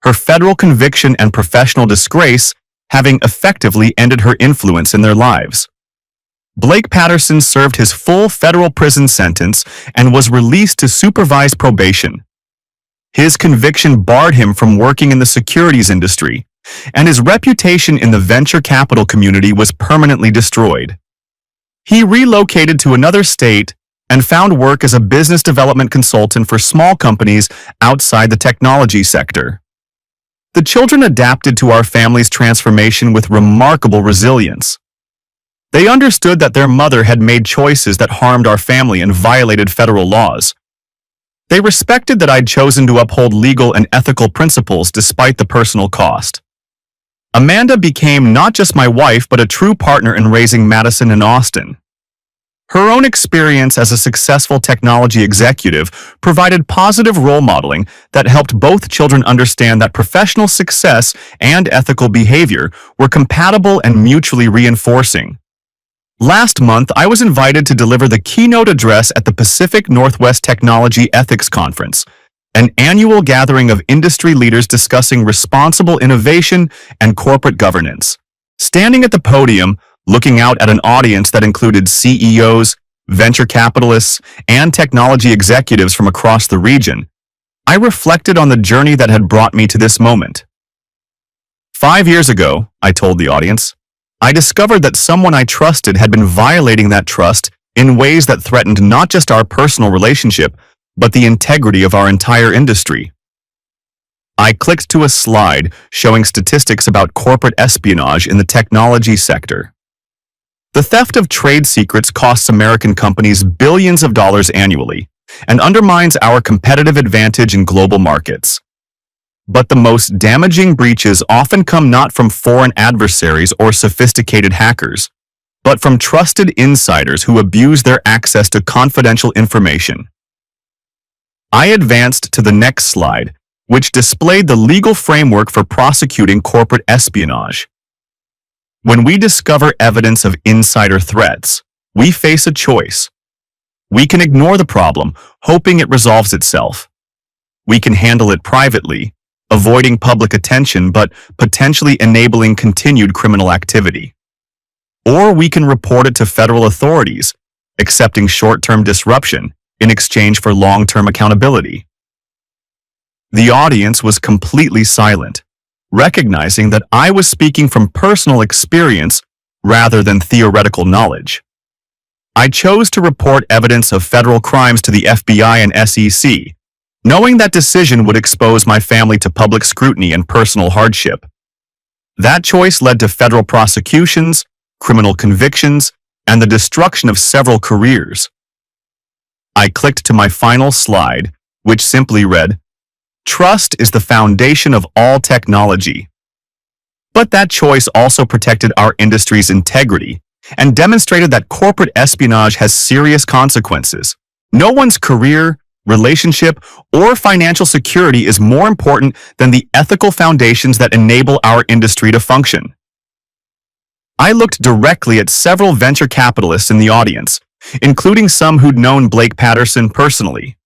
her federal conviction and professional disgrace having effectively ended her influence in their lives. Blake Patterson served his full federal prison sentence and was released to supervised probation. His conviction barred him from working in the securities industry, and his reputation in the venture capital community was permanently destroyed. He relocated to another state and found work as a business development consultant for small companies outside the technology sector. The children adapted to our family's transformation with remarkable resilience. They understood that their mother had made choices that harmed our family and violated federal laws. They respected that I'd chosen to uphold legal and ethical principles despite the personal cost. Amanda became not just my wife but a true partner in raising Madison and Austin. Her own experience as a successful technology executive provided positive role modeling that helped both children understand that professional success and ethical behavior were compatible and mutually reinforcing. Last month, I was invited to deliver the keynote address at the Pacific Northwest Technology Ethics Conference, an annual gathering of industry leaders discussing responsible innovation and corporate governance. Standing at the podium, looking out at an audience that included CEOs, venture capitalists, and technology executives from across the region, I reflected on the journey that had brought me to this moment. 5 years ago, I told the audience, I discovered that someone I trusted had been violating that trust in ways that threatened not just our personal relationship, but the integrity of our entire industry. I clicked to a slide showing statistics about corporate espionage in the technology sector. The theft of trade secrets costs American companies billions of dollars annually and undermines our competitive advantage in global markets. But the most damaging breaches often come not from foreign adversaries or sophisticated hackers, but from trusted insiders who abuse their access to confidential information. I advanced to the next slide, which displayed the legal framework for prosecuting corporate espionage. When we discover evidence of insider threats, we face a choice. We can ignore the problem, hoping it resolves itself. We can handle it privately, avoiding public attention but potentially enabling continued criminal activity. Or we can report it to federal authorities, accepting short-term disruption in exchange for long-term accountability. The audience was completely silent, recognizing that I was speaking from personal experience rather than theoretical knowledge. I chose to report evidence of federal crimes to the FBI and SEC, knowing that decision would expose my family to public scrutiny and personal hardship. That choice led to federal prosecutions, criminal convictions, and the destruction of several careers. I clicked to my final slide, which simply read, "Trust is the foundation of all technology." But that choice also protected our industry's integrity and demonstrated that corporate espionage has serious consequences. No one's career, relationship, or financial security is more important than the ethical foundations that enable our industry to function. I looked directly at several venture capitalists in the audience, including some who'd known Blake Patterson personally.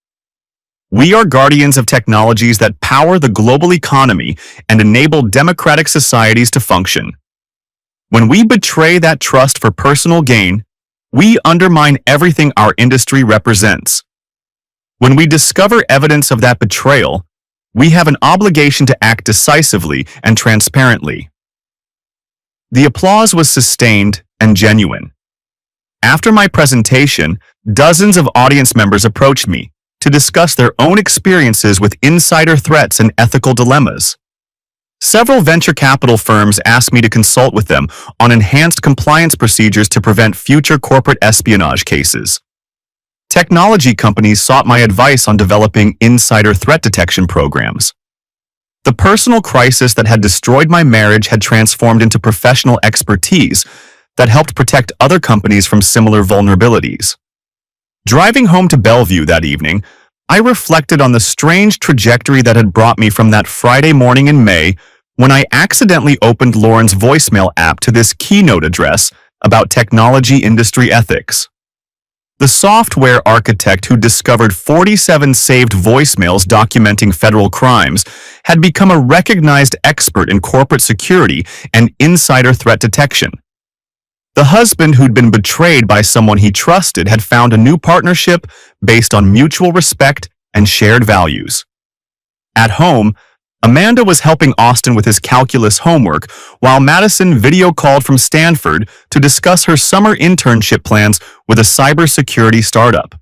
We are guardians of technologies that power the global economy and enable democratic societies to function. When we betray that trust for personal gain, we undermine everything our industry represents. When we discover evidence of that betrayal, we have an obligation to act decisively and transparently. The applause was sustained and genuine. After my presentation, dozens of audience members approached me to discuss their own experiences with insider threats and ethical dilemmas. Several venture capital firms asked me to consult with them on enhanced compliance procedures to prevent future corporate espionage cases. Technology companies sought my advice on developing insider threat detection programs. The personal crisis that had destroyed my marriage had transformed into professional expertise that helped protect other companies from similar vulnerabilities. Driving home to Bellevue that evening, I reflected on the strange trajectory that had brought me from that Friday morning in May when I accidentally opened Lauren's voicemail app to this keynote address about technology industry ethics. The software architect who discovered 47 saved voicemails documenting federal crimes had become a recognized expert in corporate security and insider threat detection. The husband who'd been betrayed by someone he trusted had found a new partnership based on mutual respect and shared values. At home, Amanda was helping Austin with his calculus homework, while Madison video called from Stanford to discuss her summer internship plans with a cybersecurity startup.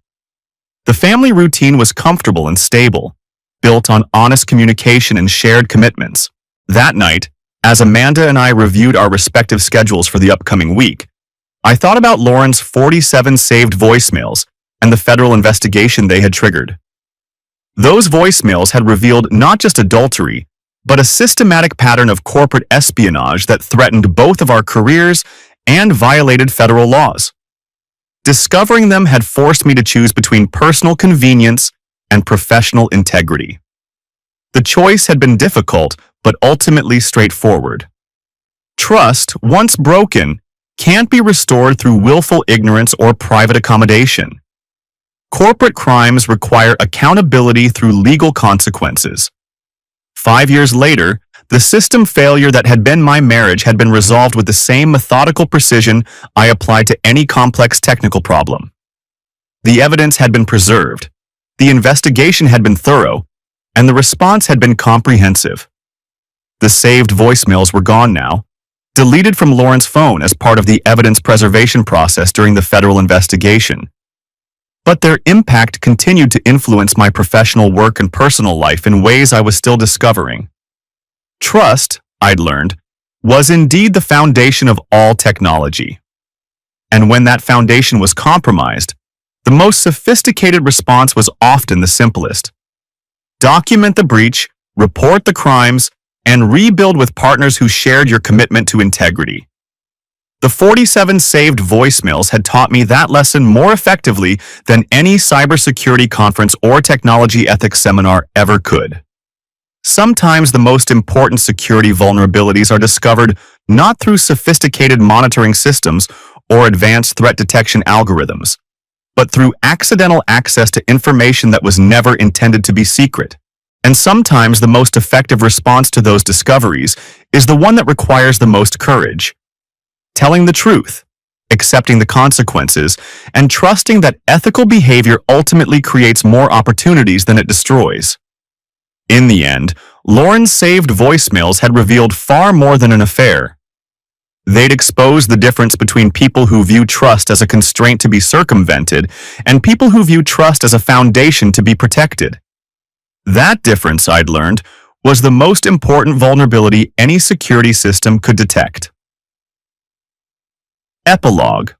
The family routine was comfortable and stable, built on honest communication and shared commitments. That night, as Amanda and I reviewed our respective schedules for the upcoming week, I thought about Lauren's 47 saved voicemails and the federal investigation they had triggered. Those voicemails had revealed not just adultery, but a systematic pattern of corporate espionage that threatened both of our careers and violated federal laws. Discovering them had forced me to choose between personal convenience and professional integrity. The choice had been difficult, but ultimately straightforward. Trust, once broken, can't be restored through willful ignorance or private accommodation. Corporate crimes require accountability through legal consequences. 5 years later, the system failure that had been my marriage had been resolved with the same methodical precision I applied to any complex technical problem. The evidence had been preserved, the investigation had been thorough, and the response had been comprehensive. The saved voicemails were gone now, deleted from Lauren's phone as part of the evidence preservation process during the federal investigation. But their impact continued to influence my professional work and personal life in ways I was still discovering. Trust, I'd learned, was indeed the foundation of all technology. And when that foundation was compromised, the most sophisticated response was often the simplest. Document the breach, report the crimes, and rebuild with partners who shared your commitment to integrity. The 47 saved voicemails had taught me that lesson more effectively than any cybersecurity conference or technology ethics seminar ever could. Sometimes the most important security vulnerabilities are discovered not through sophisticated monitoring systems or advanced threat detection algorithms, but through accidental access to information that was never intended to be secret. And sometimes the most effective response to those discoveries is the one that requires the most courage. Telling the truth, accepting the consequences, and trusting that ethical behavior ultimately creates more opportunities than it destroys. In the end, Lauren's saved voicemails had revealed far more than an affair. They'd exposed the difference between people who view trust as a constraint to be circumvented and people who view trust as a foundation to be protected. That difference, I'd learned, was the most important vulnerability any security system could detect. Epilogue.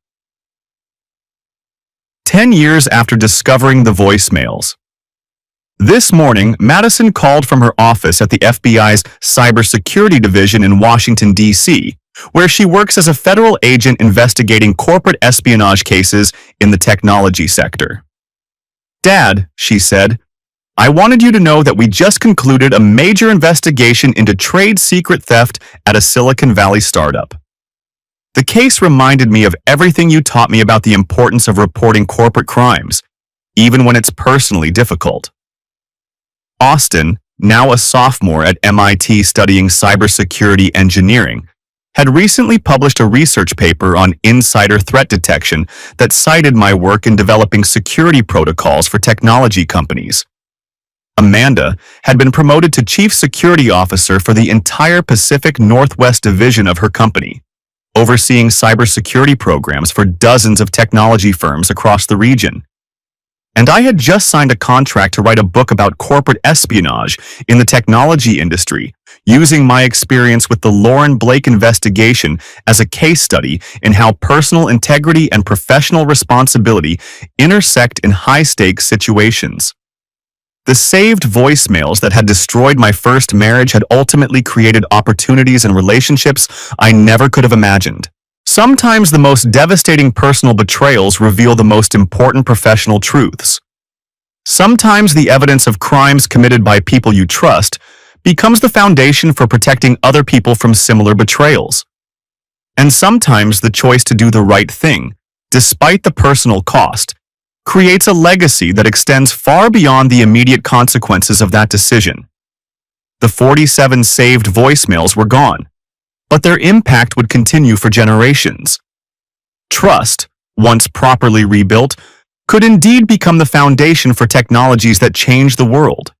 10 years after discovering the voicemails. This morning, Madison called from her office at the FBI's Cybersecurity Division in Washington, D.C., where she works as a federal agent investigating corporate espionage cases in the technology sector. "Dad," she said, "I wanted you to know that we just concluded a major investigation into trade secret theft at a Silicon Valley startup. The case reminded me of everything you taught me about the importance of reporting corporate crimes, even when it's personally difficult." Austin, now a sophomore at MIT studying cybersecurity engineering, had recently published a research paper on insider threat detection that cited my work in developing security protocols for technology companies. Amanda had been promoted to Chief Security Officer for the entire Pacific Northwest division of her company, overseeing cybersecurity programs for dozens of technology firms across the region. And I had just signed a contract to write a book about corporate espionage in the technology industry, using my experience with the Lauren Blake investigation as a case study in how personal integrity and professional responsibility intersect in high-stakes situations. The saved voicemails that had destroyed my first marriage had ultimately created opportunities and relationships I never could have imagined. Sometimes the most devastating personal betrayals reveal the most important professional truths. Sometimes the evidence of crimes committed by people you trust becomes the foundation for protecting other people from similar betrayals. And sometimes the choice to do the right thing, despite the personal cost, creates a legacy that extends far beyond the immediate consequences of that decision. The 47 saved voicemails were gone, but their impact would continue for generations. Trust, once properly rebuilt, could indeed become the foundation for technologies that change the world.